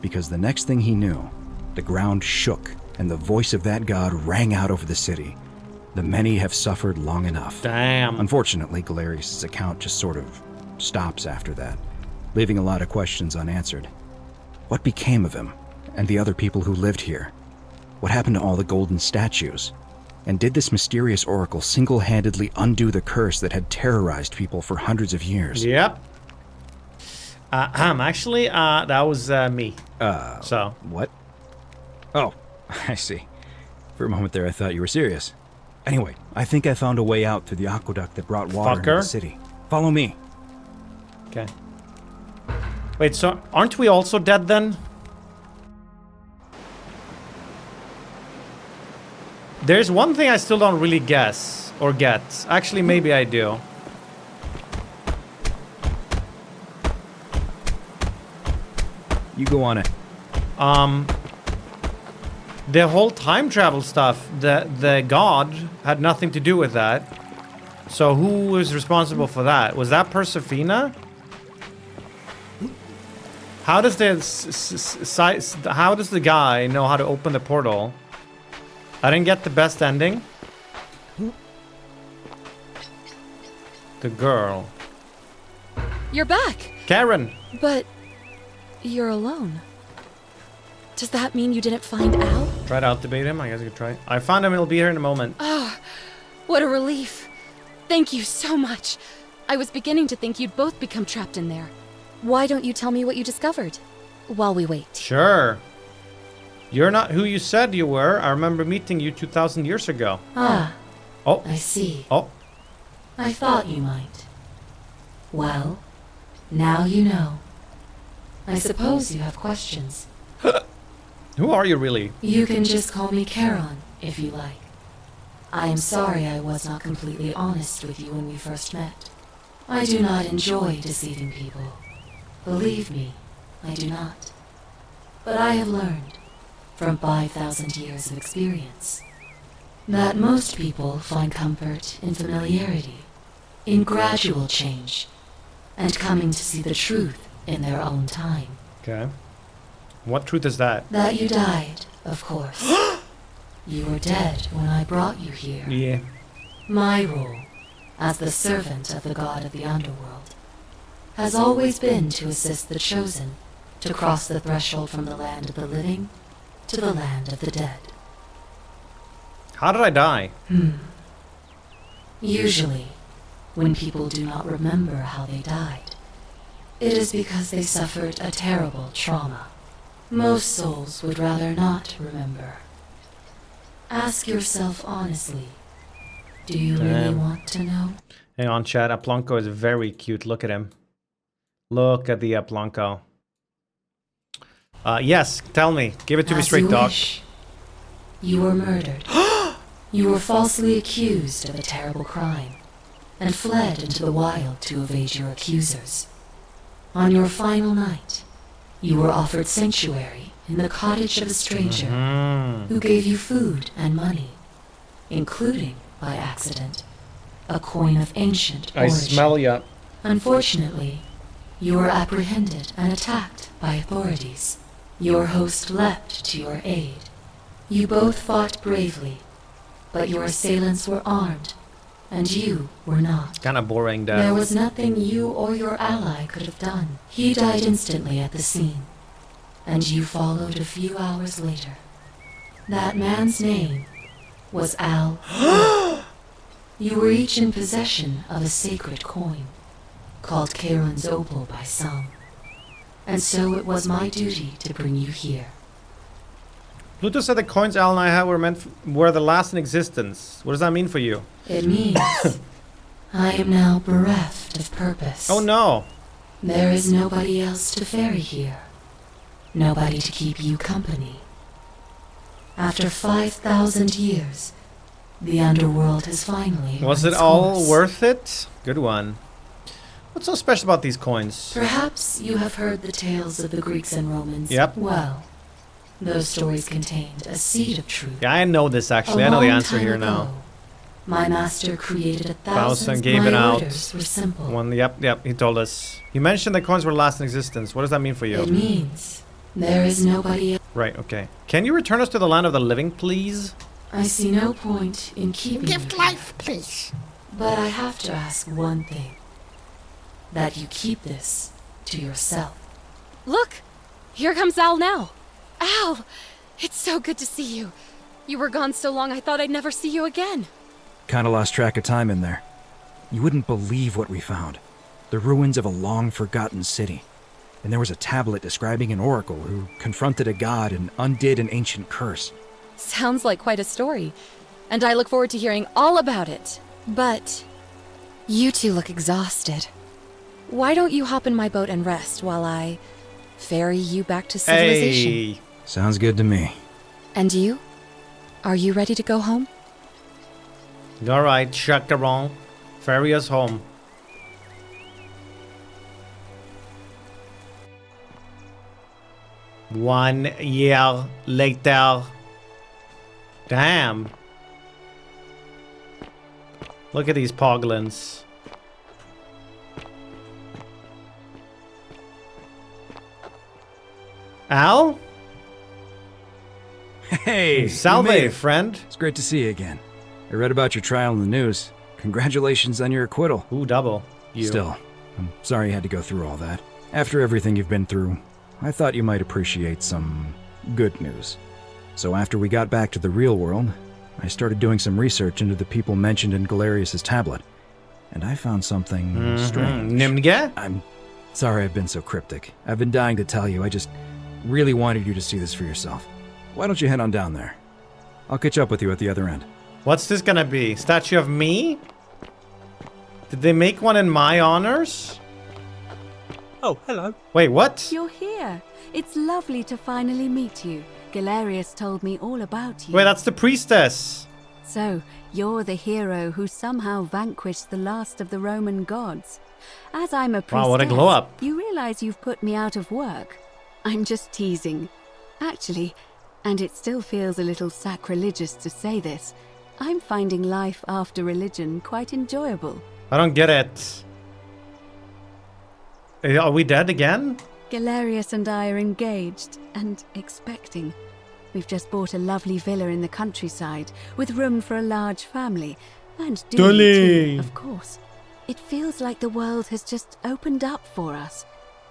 because the next thing he knew, the ground shook and the voice of that god rang out over the city. The many have suffered long enough. Damn. Unfortunately, Galerius' account just sort of stops after that, leaving a lot of questions unanswered. What became of him and the other people who lived here? What happened to all the golden statues? And did this mysterious oracle single-handedly undo the curse that had terrorized people for hundreds of years? Yep. Actually, that was me. So. What? Oh, I see. For a moment there, I thought you were serious. Anyway, I think I found a way out through the aqueduct that brought water into the city. Follow me. Okay. Wait, so aren't we also dead then? There's one thing I still don't really guess or get. Actually, maybe I do. You go on it. The whole time travel stuff, the god had nothing to do with that. So who was responsible for that? Was that Persephone? How does the guy know how to open the portal? I didn't get the best ending. The girl. You're back! Karen! But you're alone. Does that mean you didn't find Al? Try to out-debate him. I guess I could try. I found him. He'll be here in a moment. Oh, what a relief. Thank you so much. I was beginning to think you'd both become trapped in there. Why don't you tell me what you discovered while we wait? Sure. You're not who you said you were. I remember meeting you 2,000 years ago. Ah. Oh. I see. Oh. I thought you might. Well, now you know. I suppose you have questions. Who are you really? You can just call me Charon, if you like. I am sorry I was not completely honest with you when we first met. I do not enjoy deceiving people. Believe me, I do not. But I have learned, from 5,000 years of experience, that most people find comfort in familiarity, in gradual change, and coming to see the truth in their own time. Okay. What truth is that? That you died, of course. You were dead when I brought you here. Yeah. My role, as the servant of the god of the underworld, has always been to assist the chosen to cross the threshold from the land of the living to the land of the dead. How did I die? Usually, when people do not remember how they died, it is because they suffered a terrible trauma. Most souls would rather not remember. Ask yourself honestly, do you really want to know? Hang on, chat. Aplonko is very cute. Look at him. Look at the Aplonko. Yes, tell me. Give it to me As straight, you dog. wish. You were murdered. You were falsely accused of a terrible crime and fled into the wild to evade your accusers. On your final night, you were offered sanctuary in the cottage of a stranger who gave you food and money, including, by accident, a coin of ancient I origin. smell ya. Unfortunately, you were apprehended and attacked by authorities. Your host leapt to your aid. You both fought bravely, but your assailants were armed and you were not. Kind of boring, There Dad. was nothing you or your ally could have done. He died instantly at the scene, and you followed a few hours later. That man's name was Al. You were each in possession of a sacred coin, called Charon's Opal by some. And so it was my duty to bring you here. Pluto said the coins Al and I had were the last in existence. What does that mean for you? It means I am now bereft of purpose. Oh no. There is nobody else to ferry here. Nobody to keep you company. After 5,000 years, the underworld has finally Was run it its all course. worth it? Good one. What's so special about these coins? Perhaps you have heard the tales of the Greeks and Romans. Yep. Well, those stories contained a seed of truth. Yeah, I know this actually. A I know the long answer time here ago, now. My master created 1,000. Gave My it out. orders were simple. Yep, he told us. He mentioned the coins were last in existence. What does that mean for you? It means there is nobody else. Right, okay. Can you return us to the land of the living, please? I see no point in keeping you here. life, please. But I have to ask one thing. That you keep this to yourself. Look! Here comes Al now. Al! It's so good to see you. You were gone so long I thought I'd never see you again. Kinda lost track of time in there. You wouldn't believe what we found. The ruins of a long-forgotten city. And there was a tablet describing an oracle who confronted a god and undid an ancient curse. Sounds like quite a story. And I look forward to hearing all about it. But you two look exhausted. Why don't you hop in my boat and rest while I ferry you back to civilization? Hey. Sounds good to me. And you? Are you ready to go home? Alright, Chacaron. Ferry us home. One year later. Damn. Look at these poglins. Al? Hey, you Salve, made it. friend. It's great to see you again. I read about your trial in the news. Congratulations on your acquittal. Ooh, double. You. Still, I'm sorry you had to go through all that. After everything you've been through, I thought you might appreciate some good news. So after we got back to the real world, I started doing some research into the people mentioned in Galerius' tablet. And I found something strange. Nymn? I'm sorry I've been so cryptic. I've been dying to tell you. I just really wanted you to see this for yourself. Why don't you head on down there? I'll catch up with you at the other end. What's this gonna be? Statue of me? Did they make one in my honors? Oh, hello. Wait, what? You're here. It's lovely to finally meet you. Galerius told me all about you. Wait, that's the priestess. So, you're the hero who somehow vanquished the last of the Roman gods. As I'm a priestess, Wow, what a glow up. You realize you've put me out of work. I'm just teasing. Actually, and it still feels a little sacrilegious to say this, I'm finding life after religion quite enjoyable. I don't get it. Are we dead again? Galerius and I are engaged and expecting. We've just bought a lovely villa in the countryside with room for a large family. And Dolly. too, of course. It feels like the world has just opened up for us.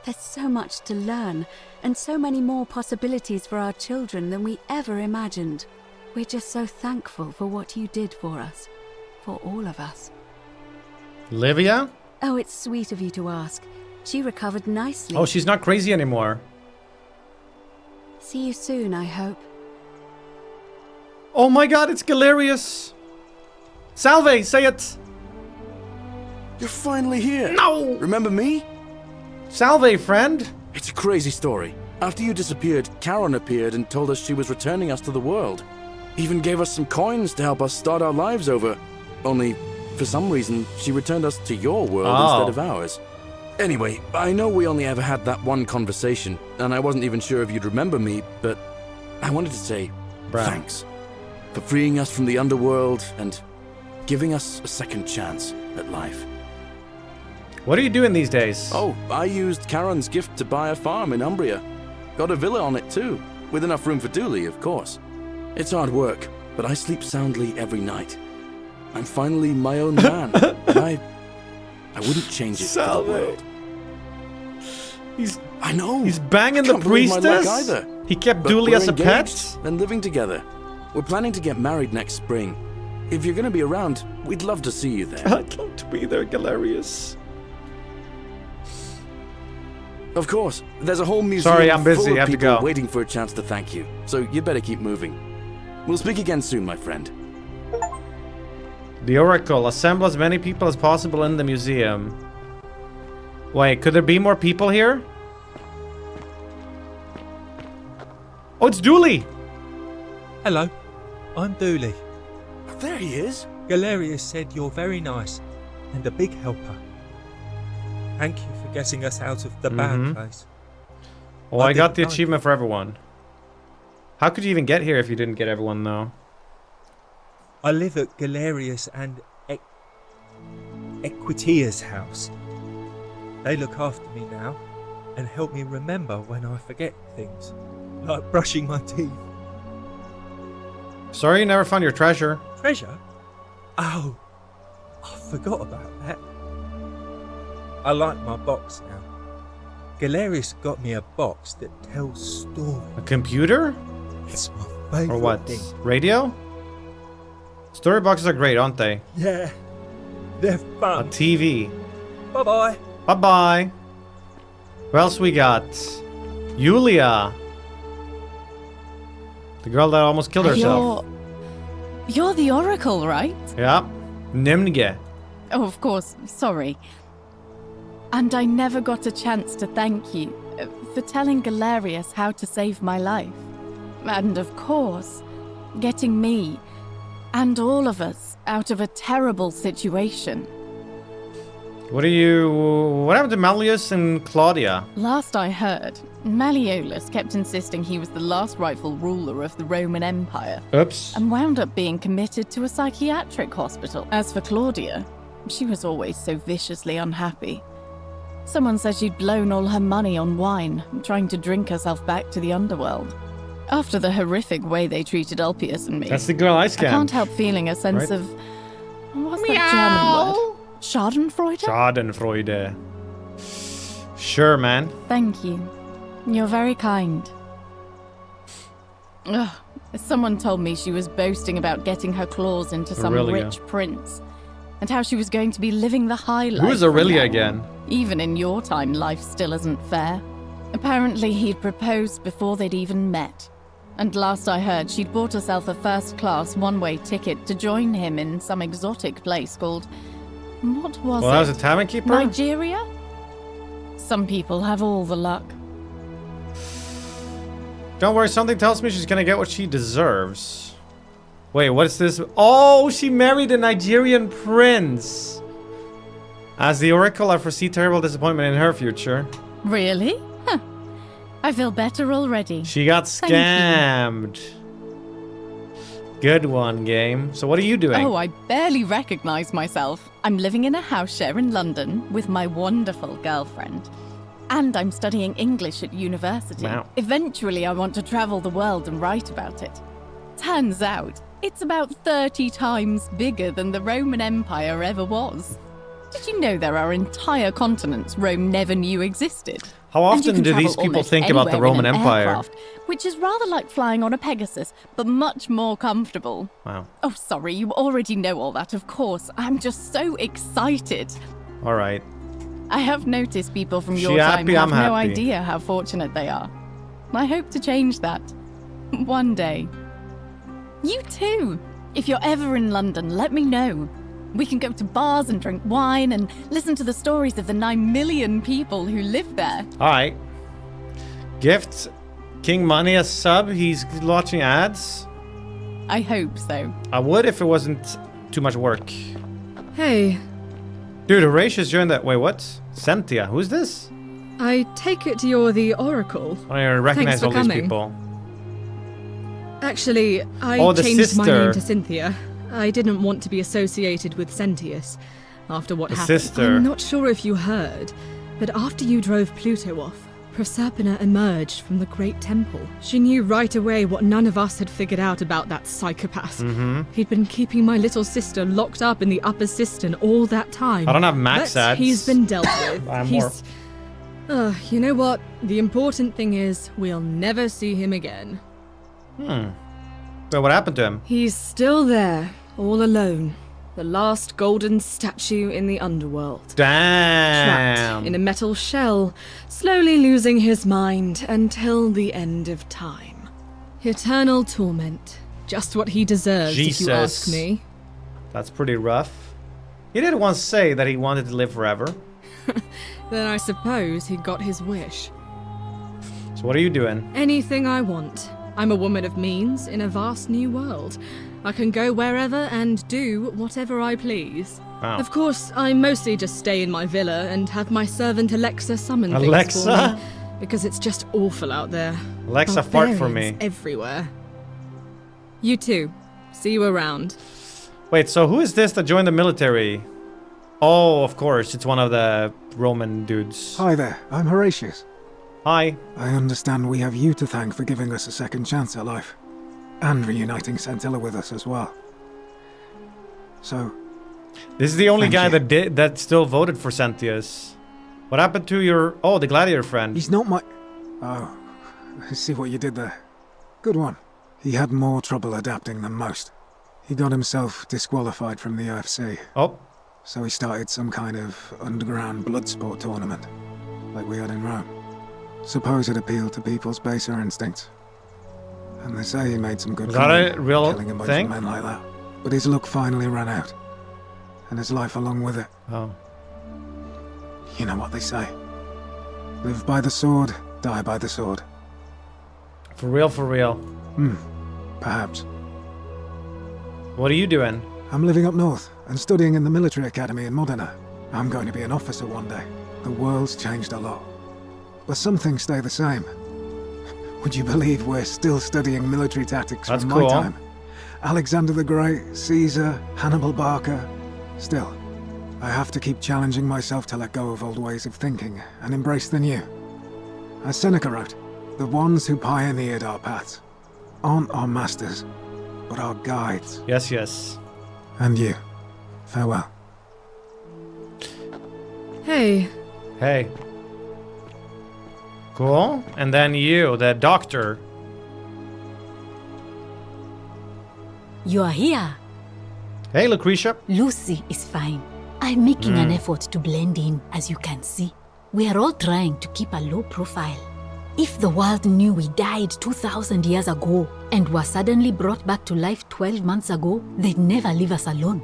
There's so much to learn and so many more possibilities for our children than we ever imagined. We're just so thankful for what you did for us. For all of us. Livia? Oh, it's sweet of you to ask. She recovered nicely. Oh, she's not crazy anymore. See you soon, I hope. Oh my god, it's Galerius. Salve, say it. You're finally here. No! Remember me? Salve, friend. It's a crazy story. After you disappeared, Charon appeared and told us she was returning us to the world. Even gave us some coins to help us start our lives over. Only, for some reason, she returned us to your world instead of ours. Anyway, I know we only ever had that one conversation, and I wasn't even sure if you'd remember me, but I wanted to say thanks for freeing us from the underworld and giving us a second chance at life. What are you doing these days? Oh, I used Charon's gift to buy a farm in Umbria. Got a villa on it too, with enough room for Dooley, of course. It's hard work, but I sleep soundly every night. I'm finally my own man. And I wouldn't change it for the world. I know. He's banging the Can't believe my luck priestess. either. He kept But Dooley we're as a pet. engaged and living together. We're planning to get married next spring. If you're going to be around, we'd love to see you there. I'd love to be there, Galerius. Of course, there's a whole museum Sorry, I'm busy. full of I have to people go. waiting for a chance to thank you. So you better keep moving. We'll speak again soon, my friend. The Oracle. Assemble as many people as possible in the museum. Wait, could there be more people here? Oh, it's Dooley! Hello, I'm Dooley. There he is. Galerius said you're very nice and a big helper. Thank you for getting us out of the bad place. Oh, I got didn't the like achievement for everyone. How could you even get here if you didn't get everyone, though? I live at Galerius and Equitia's house. They look after me now and help me remember when I forget things, like brushing my teeth. Sorry you never found your treasure. Treasure? Oh, I forgot about that. I like my box now. Galerius got me a box that tells stories. A computer? It's my favourite Or what? thing. Radio? Story boxes are great, aren't they? Yeah, they're A fun. TV. Bye-bye. Bye-bye. Who else we got? Yulia. The girl that almost killed herself. You're the Oracle, right? Yeah. Nymn. Oh, of course. Sorry. And I never got a chance to thank you for telling Galerius how to save my life. And of course, getting me and all of us out of a terrible situation. What happened to Malleus and Claudia? Last I heard, Malleolus kept insisting he was the last rightful ruler of the Roman Empire Oops. and wound up being committed to a psychiatric hospital. As for Claudia, she was always so viciously unhappy. Someone said she'd blown all her money on wine, trying to drink herself back to the underworld. After the horrific way they treated Ulpius and me, That's the girl I scammed. I can't help feeling a sense Right? of... What's that German word? Schadenfreude? Schadenfreude. Sure, man. Thank you. You're very kind. Ugh. Someone told me she was boasting about getting her claws into some Aurelia. rich prince, and how she was going to be living the high life. Who is from Aurelia now on. again? Even in your time, life still isn't fair. Apparently, he'd proposed before they'd even met. And last I heard, she'd bought herself a first-class one-way ticket to join him in some exotic place called... What was Well, it? that was a tavern keeper? Nigeria? Some people have all the luck. Don't worry, something tells me she's gonna get what she deserves. Wait, what's this? Oh, she married a Nigerian prince. As the Oracle, I foresee terrible disappointment in her future. Really? Huh. I feel better already. She got Thank you. scammed. Good one, game. So what are you doing? Oh, I barely recognize myself. I'm living in a house share in London with my wonderful girlfriend. And I'm studying English at university. Wow. Eventually, I want to travel the world and write about it. Turns out, it's about 30 times bigger than the Roman Empire ever was. Did you know there are entire continents Rome never knew existed? How And you often can do travel these people almost think about the anywhere in Roman an Empire? aircraft, which is rather like flying on a Pegasus, but much more comfortable. Wow. Oh, sorry, you already know all that, of course. I'm just so excited. All right. I have noticed people from She your time happy, have I'm no happy. idea how fortunate they are. I hope to change that. One day. You too. If you're ever in London, let me know. We can go to bars and drink wine and listen to the stories of the 9 million people who live there. All right. Gift King Money a sub. He's watching ads. I hope so. I would if it wasn't too much work. Hey, Dude, Horatius joined that. Wait, what? Cynthia. Who's this? I take it you're the Oracle. I don't even recognize Thanks for all these coming. people. Actually, I Oh, the changed my sister. name to Cynthia. I didn't want to be associated with Sentius after what The happened. sister. I'm not sure if you heard, but after you drove Pluto off, Proserpina emerged from the Great Temple, she knew right away what none of us had figured out about that psychopath. He'd been keeping my little sister locked up in the upper cistern all that time. I don't have max but ads. he's been dealt with. I'm He's... you know what? The important thing is we'll never see him again. But what happened to him? He's still there, all alone. The last golden statue in the underworld. Damn. Trapped in a metal shell, slowly losing his mind until the end of time. Eternal torment. Just what he deserves, if you ask me. That's pretty rough. He did once say that he wanted to live forever. Then I suppose he got his wish. So what are you doing? Anything I want. I'm a woman of means in a vast new world. I can go wherever and do whatever I please. Wow. Of course, I mostly just stay in my villa and have my servant Alexa summon things Alexa? for me, because it's just awful out there. Alexa, fart for me. Barbarians everywhere. You too. See you around. Wait, so who is this that joined the military? Oh, of course, it's one of the Roman dudes. Hi there, I'm Horatius. Hi. I understand we have you to thank for giving us a second chance at life. And reuniting Scintilla with us as well. So... This is the only guy thank you. that still voted for Sentius. What happened to your... Oh, the gladiator friend. He's not my... Oh, I see what you did there. Good one. He had more trouble adapting than most. He got himself disqualified from the UFC. Oh. So he started some kind of underground blood sport tournament, like we had in Rome. Suppose it appealed to people's baser instincts. And they say he made some good Is that a real killing a bunch thing? of men like that. But his luck finally ran out. And his life along with it. Oh. You know what they say. Live by the sword, die by the sword. For real, for real. Perhaps. What are you doing? I'm living up north and studying in the military academy in Modena. I'm going to be an officer one day. The world's changed a lot. But some things stay the same. Would you believe we're still studying military tactics That's from cool. my time? Alexander the Great, Caesar, Hannibal Barca. Still, I have to keep challenging myself to let go of old ways of thinking and embrace the new. As Seneca wrote, the ones who pioneered our paths aren't our masters, but our guides. Yes, yes. And you. Farewell. Hey. Hey. Cool. And then you, the doctor. You are here. Hey, Lucretia. Lucy is fine. I'm making an effort to blend in, as you can see. We are all trying to keep a low profile. If the world knew we died 2,000 years ago and were suddenly brought back to life 12 months ago, they'd never leave us alone.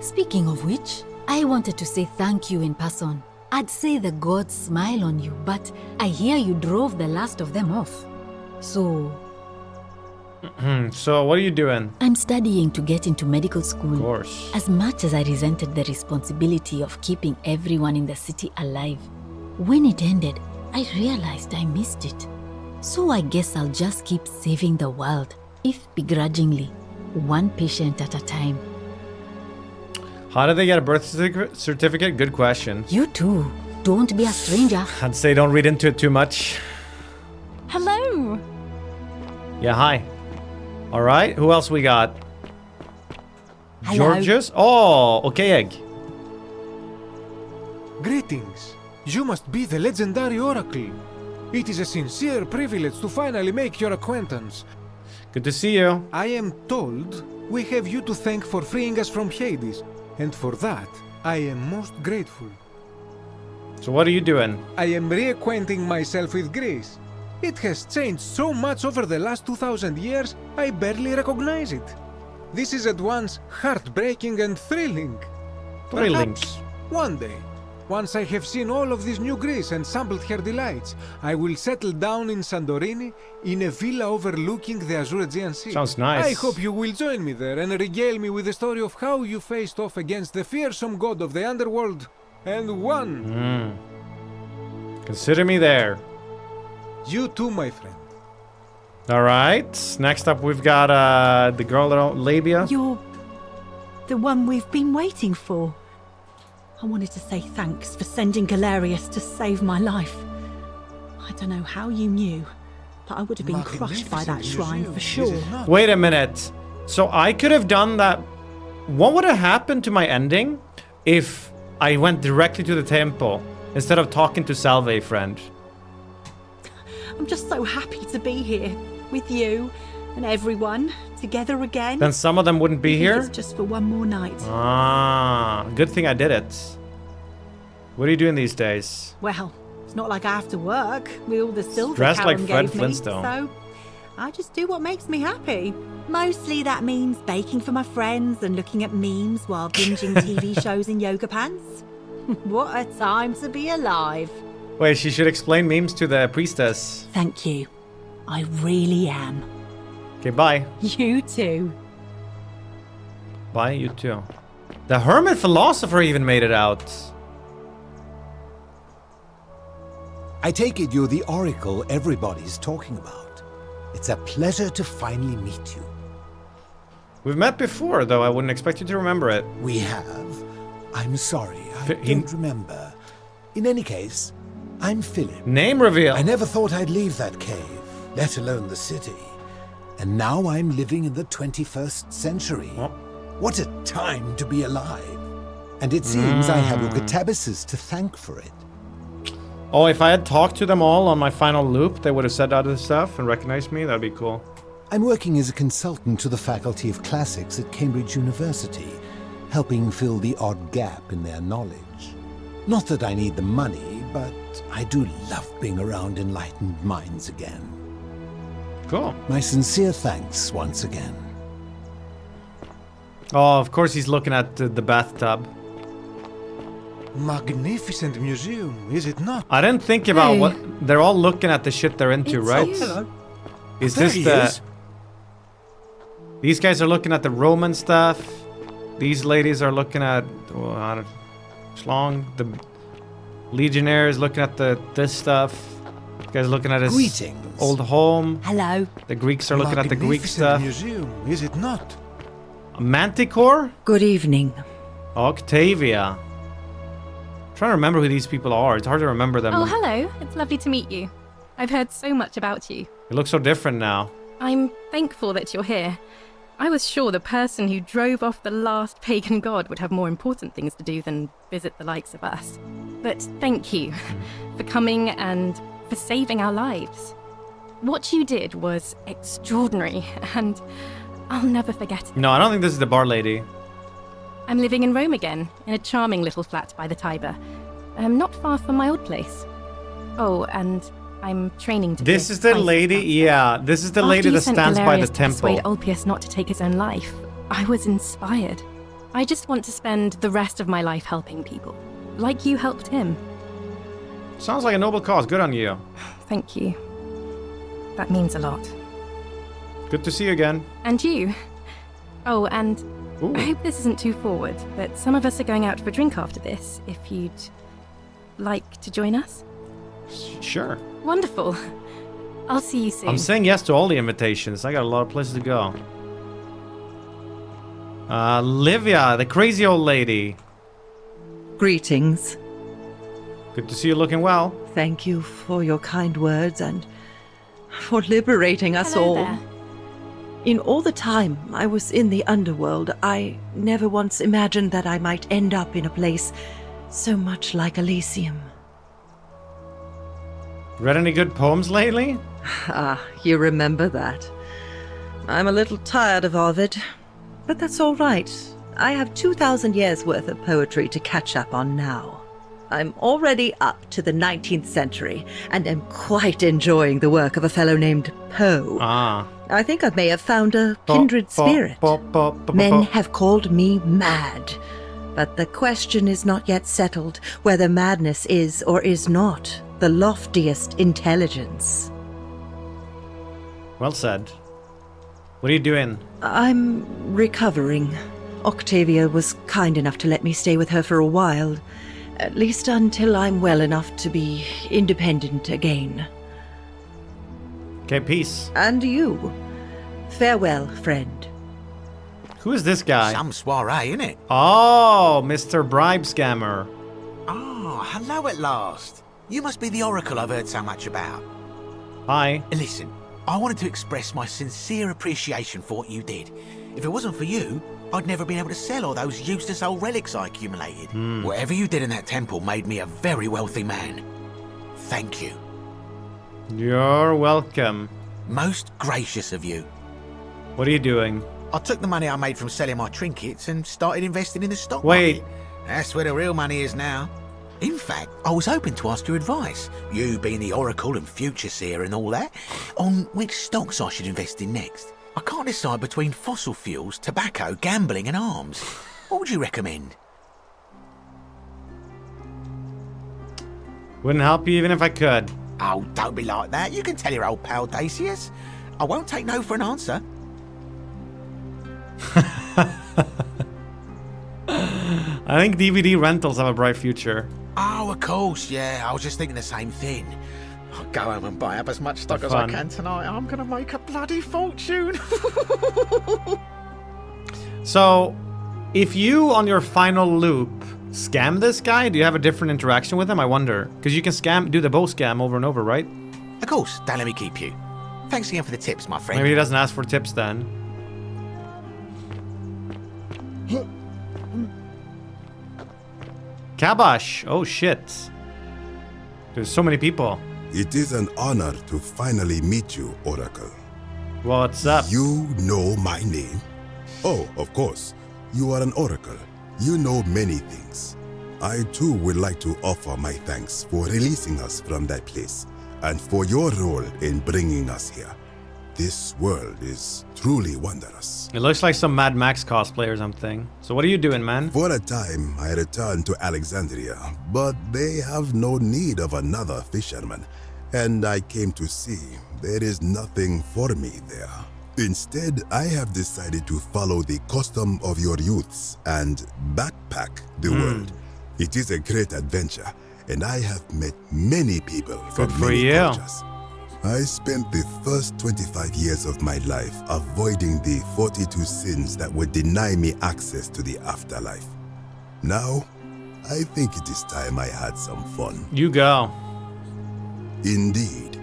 Speaking of which, I wanted to say thank you in person. I'd say the gods smile on you, but I hear you drove the last of them off. So... So, what are you doing? I'm studying to get into medical school. Of course. As much as I resented the responsibility of keeping everyone in the city alive, when it ended, I realized I missed it. So I guess I'll just keep saving the world, if begrudgingly, one patient at a time. How did they get a birth certificate? Good question. You too. Don't be a stranger. I'd say don't read into it too much. Hello! Yeah, hi. All right, who else we got? Hello. Georgius? Oh, okay, egg. Greetings. You must be the legendary Oracle. It is a sincere privilege to finally make your acquaintance. Good to see you. I am told we have you to thank for freeing us from Hades, and for that, I am most grateful. So what are you doing? I am reacquainting myself with Greece. It has changed so much over the last 2,000 years, I barely recognize it. This is at once heartbreaking and thrilling. Thrilling. Perhaps one day, once I have seen all of this new Greece and sampled her delights, I will settle down in Santorini in a villa overlooking the Azure Aegean Sea. Sounds nice. I hope you will join me there and regale me with the story of how you faced off against the fearsome god of the underworld and won. Consider me there. You too, my friend. All right. Next up, we've got the girl, Labia. You're the one we've been waiting for. I wanted to say thanks for sending Galerius to save my life. I don't know how you knew, but I would have been crushed by that shrine for sure. Wait a minute. So I could have done that. What would have happened to my ending if I went directly to the temple instead of talking to Salve, friend? I'm just so happy to be here with you and everyone together again. Then some of them wouldn't be here? It's just for one more night. Ah, good thing I did it. What are you doing these days? Well, it's not like I have to work with all the silver Dressed like Karen Fred gave me, Flintstone. so I just do what makes me happy. Mostly that means baking for my friends and looking at memes while binging TV shows in yoga pants. What a time to be alive. Wait, she should explain memes to the priestess. Thank you. I really am. Okay, bye. You too. Bye, you too. The hermit philosopher even made it out. I take it you're the oracle everybody's talking about. It's a pleasure to finally meet you. We've met before, though I wouldn't expect you to remember it. We have? I'm sorry, I He- don't remember. In any case, I'm Philip. Name reveal. I never thought I'd leave that cave, let alone the city. And now I'm living in the 21st century. Oh. What a time to be alive. And it seems I have your Catabases to thank for it. Oh, if I had talked to them all on my final loop, they would have said other stuff and recognized me. That'd be cool. I'm working as a consultant to the Faculty of Classics at Cambridge University, helping fill the odd gap in their knowledge. Not that I need the money, but I do love being around enlightened minds again. Cool. My sincere thanks once again. Oh, of course he's looking at the bathtub. Magnificent museum, is it not? I didn't think about Hey. what... They're all looking at the shit they're into, It's right? you. Hello. Is There this he the... is. These guys are looking at the Roman stuff. These ladies are looking at... Oh, I don't... Schlong. The Legionnaires looking at this stuff. This guy's looking at his Greetings. old home. Hello. The Greeks are looking at the Greek Magnificent stuff. museum, is it not? Manticore? Good evening. Octavia. I'm trying to remember who these people are. It's hard to remember them. Oh, hello. It's lovely to meet you. I've heard so much about you. It looks so different now. I'm thankful that you're here. I was sure the person who drove off the last pagan god would have more important things to do than visit the likes of us. But thank you for coming and for saving our lives. What you did was extraordinary, and I'll never forget it. No, I don't think this is the bar lady. I'm living in Rome again, in a charming little flat by the Tiber. Not far from my old place. Oh, and I'm training to be This a is the spice lady, master. yeah. This is the After lady you that sent stands by the Galerius to temple. persuade Ulpius not to take his own life, I was inspired. I just want to spend the rest of my life helping people, like you helped him. Sounds like a noble cause. Good on you. Thank you. That means a lot. Good to see you again. And you. Oh, and Ooh. I hope this isn't too forward, but some of us are going out for a drink after this, if you'd like to join us. Sure. Wonderful. I'll see you soon. I'm saying yes to all the invitations. I got a lot of places to go. Livia, the crazy old lady. Greetings. Good to see you looking well. Thank you for your kind words and for liberating us Hello all. there. In all the time I was in the underworld, I never once imagined that I might end up in a place so much like Elysium. Read any good poems lately? Ah, you remember that. I'm a little tired of Ovid, but that's all right. I have 2,000 years worth of poetry to catch up on now. I'm already up to the 19th century, and am quite enjoying the work of a fellow named Poe. Ah. I think I may have found a kindred spirit. Men have called me mad, but the question is not yet settled whether madness is or is not the loftiest intelligence. Well said. What are you doing? I'm recovering. Octavia was kind enough to let me stay with her for a while, at least until I'm well enough to be independent again. Okay, peace. And you. Farewell, friend. Who is this guy? Some soiree, innit? Oh, Mr. Bribe Scammer. Oh, hello at last. You must be the Oracle I've heard so much about. Hi. Listen, I wanted to express my sincere appreciation for what you did. If it wasn't for you, I'd never been able to sell all those useless old relics I accumulated. Whatever you did in that temple made me a very wealthy man. Thank you. You're welcome. Most gracious of you. What are you doing? I took the money I made from selling my trinkets and started investing in the stock Wait. market. That's where the real money is now. In fact, I was hoping to ask your advice, you being the Oracle and future seer and all that, on which stocks I should invest in next. I can't decide between fossil fuels, tobacco, gambling and arms. What would you recommend? Wouldn't help you even if I could. Oh, don't be like that. You can tell your old pal Dacius. I won't take no for an answer. I think DVD rentals have a bright future. Oh, of course, yeah. I was just thinking the same thing. I'll go home and buy up as much stock as I can tonight. I'm going to make a bloody fortune. So, if you, on your final loop, scam this guy, do you have a different interaction with him? I wonder. Because you can do the bow scam over and over, right? Of course. Don't let me keep you. Thanks again for the tips, my friend. Maybe he doesn't ask for tips then. Kabash. Oh, shit. There's so many people. It is an honor to finally meet you, Oracle. What's up? You know my name? Oh, of course. You are an Oracle. You know many things. I too would like to offer my thanks for releasing us from that place and for your role in bringing us here. This world is truly wondrous. It looks like some Mad Max cosplay or something. So what are you doing, man? For a time, I returned to Alexandria, but they have no need of another fisherman, and I came to see there is nothing for me there. Instead, I have decided to follow the custom of your youths and backpack the world. It is a great adventure, and I have met many people from many cultures. I spent the first 25 years of my life avoiding the 42 sins that would deny me access to the afterlife. Now, I think it is time I had some fun. You go. Indeed.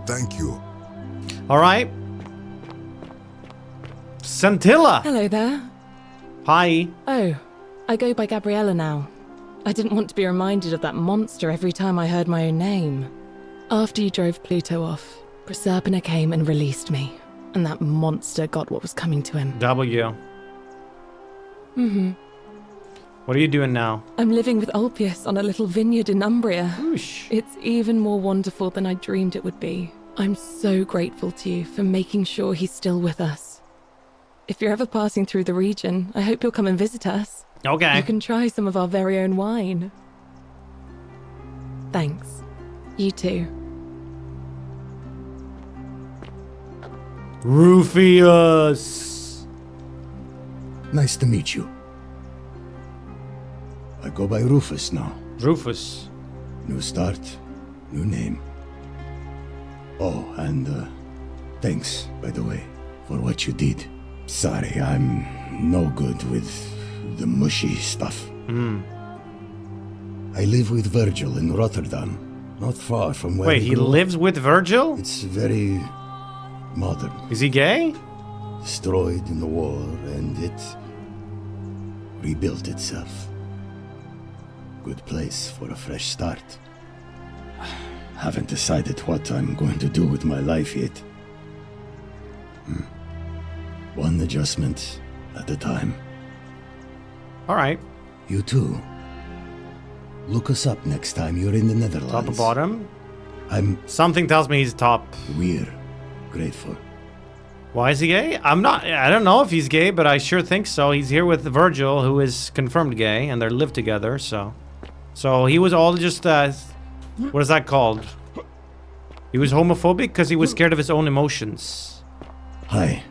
Thank you. All right. Scintilla. Hello there. Hi. Oh, I go by Gabriella now. I didn't want to be reminded of that monster every time I heard my own name. After you drove Pluto off, Proserpina came and released me, and that monster got what was coming to him. W. What are you doing now? I'm living with Ulpius on a little vineyard in Umbria. Oosh. It's even more wonderful than I dreamed it would be. I'm so grateful to you for making sure he's still with us. If you're ever passing through the region, I hope you'll come and visit us. Okay. You can try some of our very own wine. Thanks. You too. Rufius. Nice to meet you. I go by Rufus now. Rufus. New start, new name. Oh, and thanks, by the way, for what you did. Sorry, I'm no good with the mushy stuff. I live with Virgil in Rotterdam, not far from where Wait, he lives with Virgil? It's very modern. Is he gay? Destroyed in the war, and it rebuilt itself. Good place for a fresh start. Haven't decided what I'm going to do with my life yet. One adjustment at a time. All right. You too. Look us up next time you're in the Netherlands. Top or bottom? Something tells me he's top. We're grateful. Why is he gay? I don't know if he's gay, but I sure think so. He's here with Virgil, who is confirmed gay, and they live together, so. So he was all just, what is that called? He was homophobic because he was scared of his own emotions. Hi.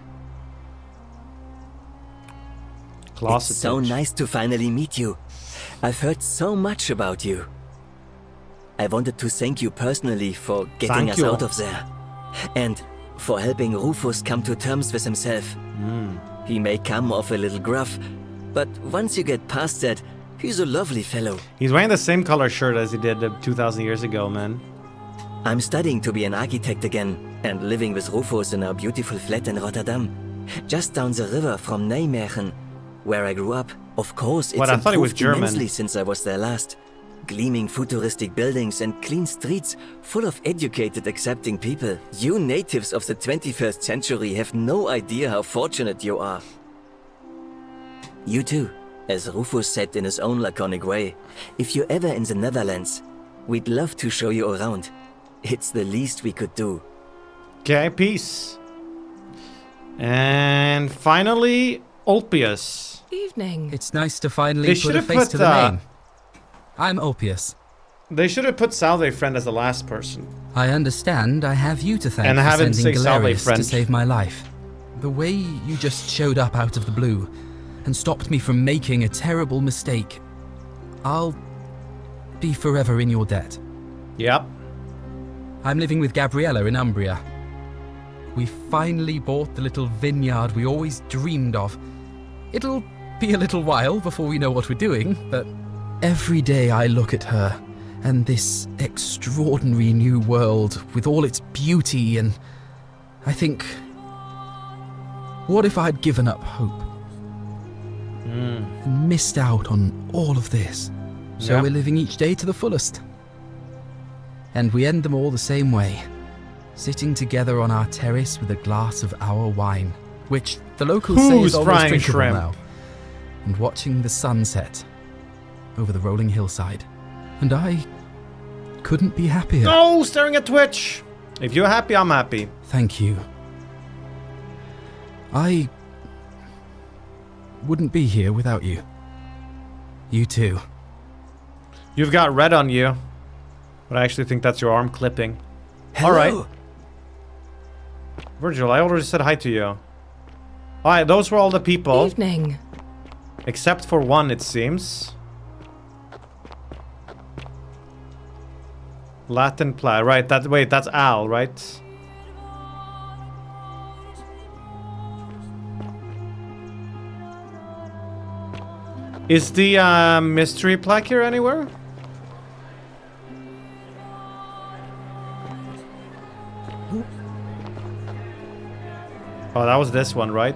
Closeted. It's so nice to finally meet you. I've heard so much about you. I wanted to thank you personally for getting us out of there. And for helping Rufus come to terms with himself. He may come off a little gruff, but once you get past that, He's a lovely fellow. He's wearing the same color shirt as he did 2,000 years ago, man. I'm studying to be an architect again and living with Rufus in our beautiful flat in Rotterdam, just down the river from Nijmegen, where I grew up. Of course, it's I thought he was improved German. immensely since I was there last. Gleaming futuristic buildings and clean streets full of educated, accepting people. You natives of the 21st century have no idea how fortunate you are. You too, as Rufus said in his own laconic way, if you're ever in the Netherlands, we'd love to show you around. It's the least we could do. Okay, peace. And finally, Ulpius. Evening. It's nice to finally They put should a have face put to the name. I'm Ulpius. They should have put Salve Friend as the last person. I understand I have you to thank And for have him sending say Salve Galerius Friend. to save my life. The way you just showed up out of the blue and stopped me from making a terrible mistake. I'll be forever in your debt. Yep. I'm living with Gabriella in Umbria. We finally bought the little vineyard we always dreamed of. It'll be a little while before we know what we're doing, but every day I look at her and this extraordinary new world with all its beauty, and I think, what if I'd given up hope? And missed out on all of this. So Yeah. we're living each day to the fullest. And we end them all the same way, sitting together on our terrace with a glass of our wine, which the locals say Who's is almost frying drinkable shrimp? now, and watching the sunset over the rolling hillside. And I couldn't be happier. No, staring at Twitch. If you're happy, I'm happy. Thank you. I wouldn't be here without you. You too. You've got red on you. But I actually think that's your arm clipping. Alright. Virgil, I already said hi to you. Alright, those were all the people. Evening. Except for one, it seems. Latin ply. Right, wait, that's Al, right? Is the mystery plaque here anywhere? Oh, that was this one, right?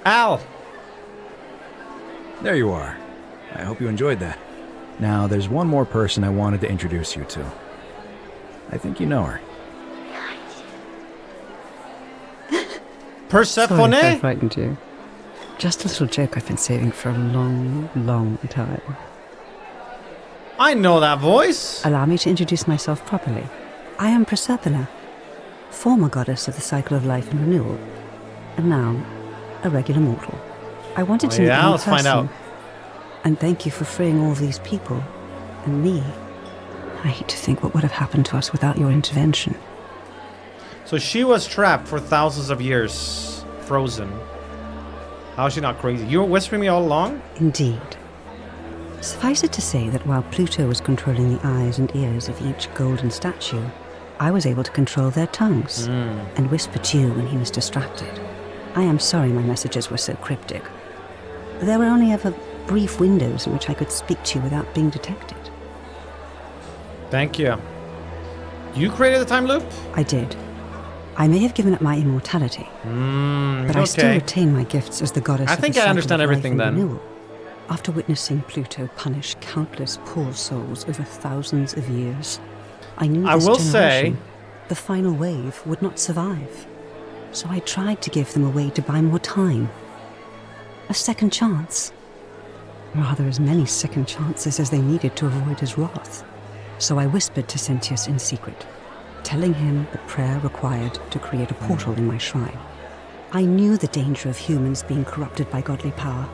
Al! There you are. I hope you enjoyed that. Now, there's one more person I wanted to introduce you to. I think you know her. Persephone? Sorry if I frightened you. Just a little joke I've been saving for a long, long time. I know that voice. Allow me to introduce myself properly. I am Persephone, former goddess of the cycle of life and renewal, and now a regular mortal. I wanted to meet you in let's find person, out. and thank you for freeing all these people, and me. I hate to think what would have happened to us without your intervention. So she was trapped for thousands of years, frozen. How is she not crazy? You were whispering me all along? Indeed. Suffice it to say that while Pluto was controlling the eyes and ears of each golden statue, I was able to control their tongues and whisper to you when he was distracted. I am sorry my messages were so cryptic. There were only ever brief windows in which I could speak to you without being detected. Thank you. You created the time loop? I did. I may have given up my immortality, but I still retain my gifts as the goddess I of think the I cycle understand of life everything and then. renewal. After witnessing Pluto punish countless poor souls over thousands of years, I knew I this will say- generation, the final wave, would not survive. So I tried to give them a way to buy more time. A second chance. Rather, as many second chances as they needed to avoid his wrath. So I whispered to Sentius in secret, telling him the prayer required to create a portal in my shrine. I knew the danger of humans being corrupted by godly power,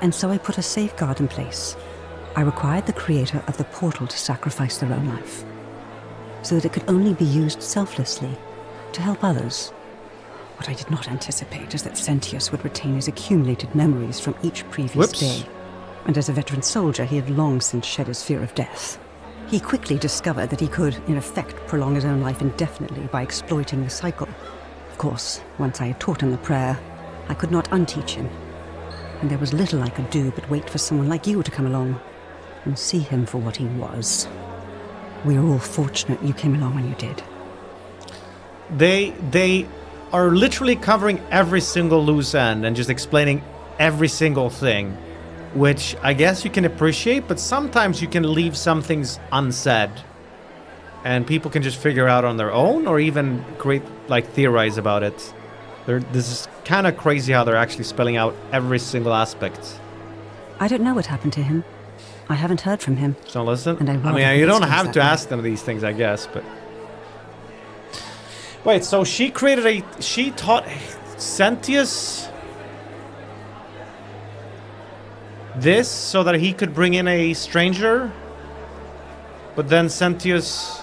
and so I put a safeguard in place. I required the creator of the portal to sacrifice their own life, so that it could only be used selflessly to help others. What I did not anticipate is that Sentius would retain his accumulated memories from each previous day, and as a veteran soldier he had long since shed his fear of death. He quickly discovered that he could, in effect, prolong his own life indefinitely by exploiting the cycle. Of course, once I had taught him the prayer, I could not unteach him. And there was little I could do but wait for someone like you to come along and see him for what he was. We are all fortunate you came along when you did. They are literally covering every single loose end and just explaining every single thing, which I guess you can appreciate, but sometimes you can leave some things unsaid and people can just figure out on their own or even theorize about it. This is kind of crazy how they're actually spelling out every single aspect. I don't know what happened to him. I haven't heard from him. So listen, And I mean, you don't have to ask them these things, I guess, but... Wait, so she taught Sentius this so that he could bring in a stranger? But then Sentius...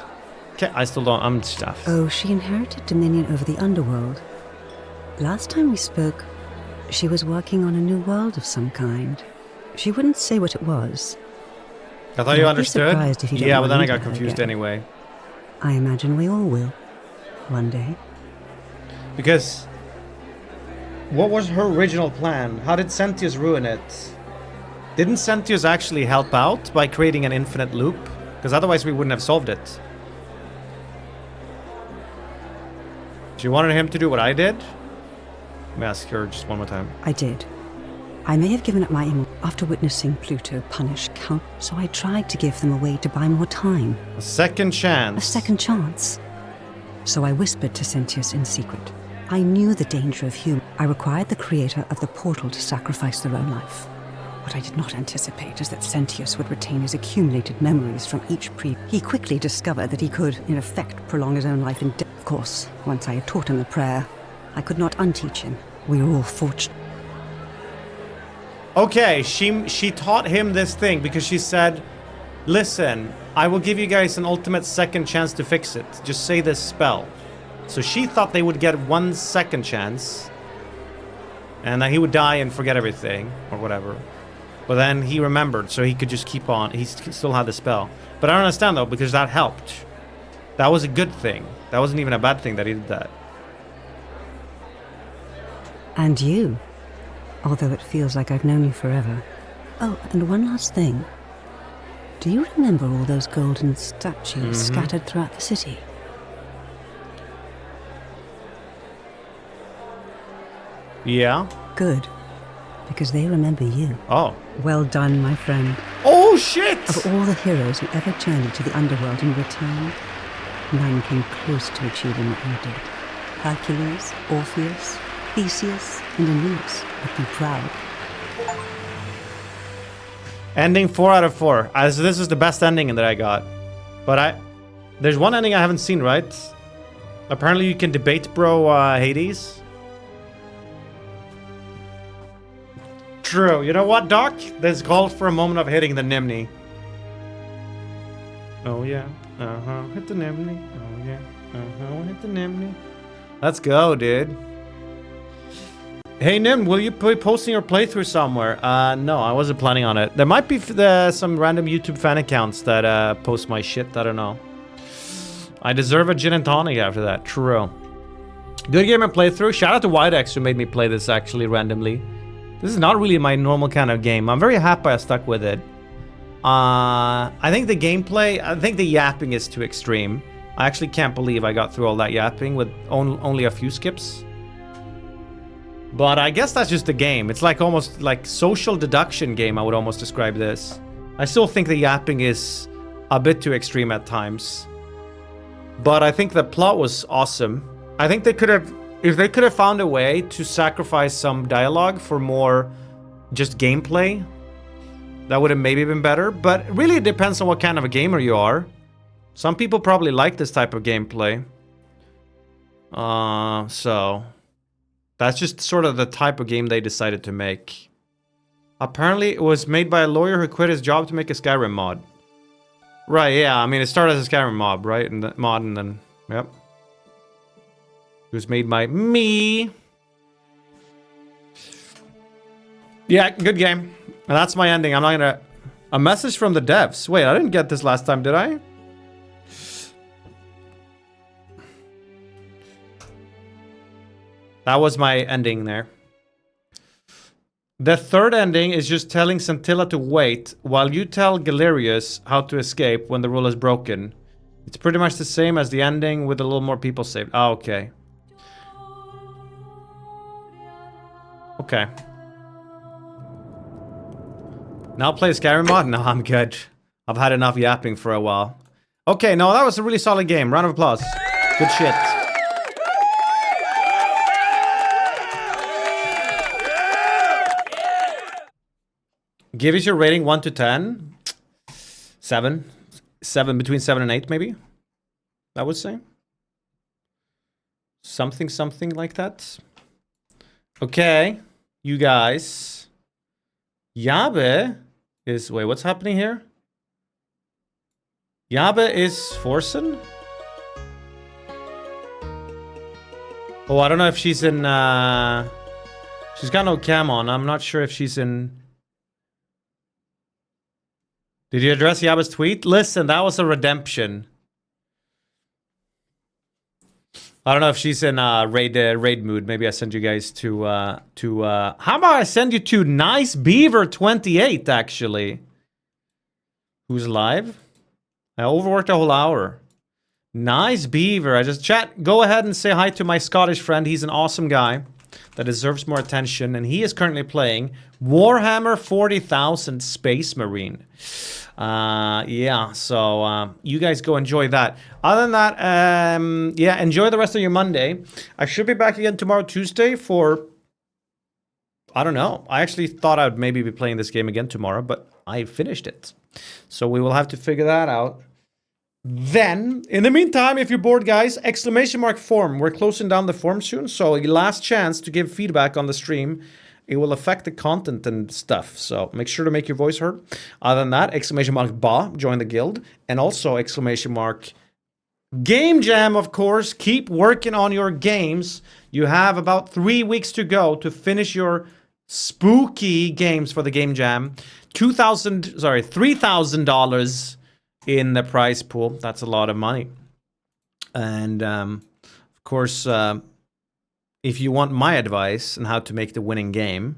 I still don't... I'm stuffed. Oh, she inherited dominion over the underworld. Last time we spoke, she was working on a new world of some kind. She wouldn't say what it was. I thought you understood? If you don't Yeah, but then I meet got her confused again. anyway. I imagine we all will. One day. Because... what was her original plan? How did Sentius ruin it? Didn't Sentius actually help out by creating an infinite loop? Because otherwise we wouldn't have solved it. She wanted him to do what I did? Let me ask her just one more time. I did. I may have given up my aim after witnessing Pluto punish Count, so I tried to give them a way to buy more time. A second chance. A second chance. So I whispered to Sentius in secret. I knew the danger of human. I required the creator of the portal to sacrifice their own life. What I did not anticipate is that Sentius would retain his accumulated memories from each He quickly discovered that he could, in effect, prolong his own life in death. Of course, once I had taught him the prayer, I could not unteach him. We were all fortunate. Okay, she taught him this thing because she said, listen, I will give you guys an ultimate second chance to fix it. Just say this spell. So she thought they would get 1 second chance and that he would die and forget everything or whatever. But then he remembered, so he could just keep on. He still had the spell. But I don't understand though, because that helped. That was a good thing. That wasn't even a bad thing that he did that. And you. Although it feels like I've known you forever. Oh, and one last thing. Do you remember all those golden statues scattered throughout the city? Yeah. Good. Because they remember you. Oh. Well done, my friend. Oh, shit! Of all the heroes who ever journeyed to the underworld and returned, none came close to achieving what you did. Hercules, Orpheus, Theseus, and Aeneas would be proud. Ending 4 out of 4. As this is the best ending that I got. But there's one ending I haven't seen, right? Apparently you can debate bro Hades. True. You know what, Doc? This calls for a moment of hitting the Nymn. Oh yeah. Hit the Nymn. Oh yeah. Hit the Nymn. Let's go, dude. Hey Nymn, will you be posting your playthrough somewhere? No, I wasn't planning on it. There might be some random YouTube fan accounts that post my shit. I don't know. I deserve a gin and tonic after that. True. Good game and playthrough. Shout out to Widex who made me play this actually randomly. This is not really my normal kind of game. I'm very happy I stuck with it. I think the gameplay, I think the yapping is too extreme. I actually can't believe I got through all that yapping with only a few skips. But I guess that's just the game. It's like almost like social deduction game, I would almost describe this. I still think the yapping is a bit too extreme at times. But I think the plot was awesome. I think they could have, if they could have found a way to sacrifice some dialogue for more just gameplay, that would have maybe been better. But really it depends on what kind of a gamer you are. Some people probably like this type of gameplay. So that's just sort of the type of game they decided to make. Apparently it was made by a lawyer who quit his job to make a Skyrim mod. Right, yeah, I mean it started as a Skyrim mod, right? And then, yep. It was made by me. Yeah, good game. And that's my ending. I'm not gonna... A message from the devs. Wait, I didn't get this last time, did I? That was my ending there. The third ending is just telling Scintilla to wait while you tell Galerius how to escape when the rule is broken. It's pretty much the same as the ending with a little more people saved. Oh, okay. Okay. Now play Skyrim mod? No, I'm good. I've had enough yapping for a while. Okay, no, that was a really solid game. Round of applause. Good shit. Give us your rating 1 to 10. 7. 7, between 7 and 8 maybe. I would say. Something like that. Okay. You guys. Yabe is... Wait, what's happening here? Yabe is Forsen? Oh, I don't know if she's in... She's got no cam on. I'm not sure if she's in... Did you address Yaba's tweet? Listen, that was a redemption. I don't know if she's in raid mood. Maybe I send you guys to how about I send you to Nice Beaver 28 actually, who's live. I overworked a whole hour. Nice Beaver. I just chat. Go ahead and say hi to my Scottish friend. He's an awesome guy that deserves more attention, and he is currently playing Warhammer 40,000 Space Marine. Yeah, so you guys go enjoy that. Other than that, yeah, enjoy the rest of your Monday. I should be back again tomorrow, Tuesday, for... I don't know. I actually thought I'd maybe be playing this game again tomorrow, but I finished it. So we will have to figure that out. Then, in the meantime, if you're bored, guys, ! Forum. We're closing down the forum soon, so last chance to give feedback on the stream. It will affect the content and stuff, so make sure to make your voice heard. Other than that, ! Ba, join the guild, and also ! Game Jam, of course. Keep working on your games. You have about 3 weeks to go to finish your spooky games for the Game Jam. $3,000 in the prize pool. That's a lot of money. And of course, if you want my advice on how to make the winning game,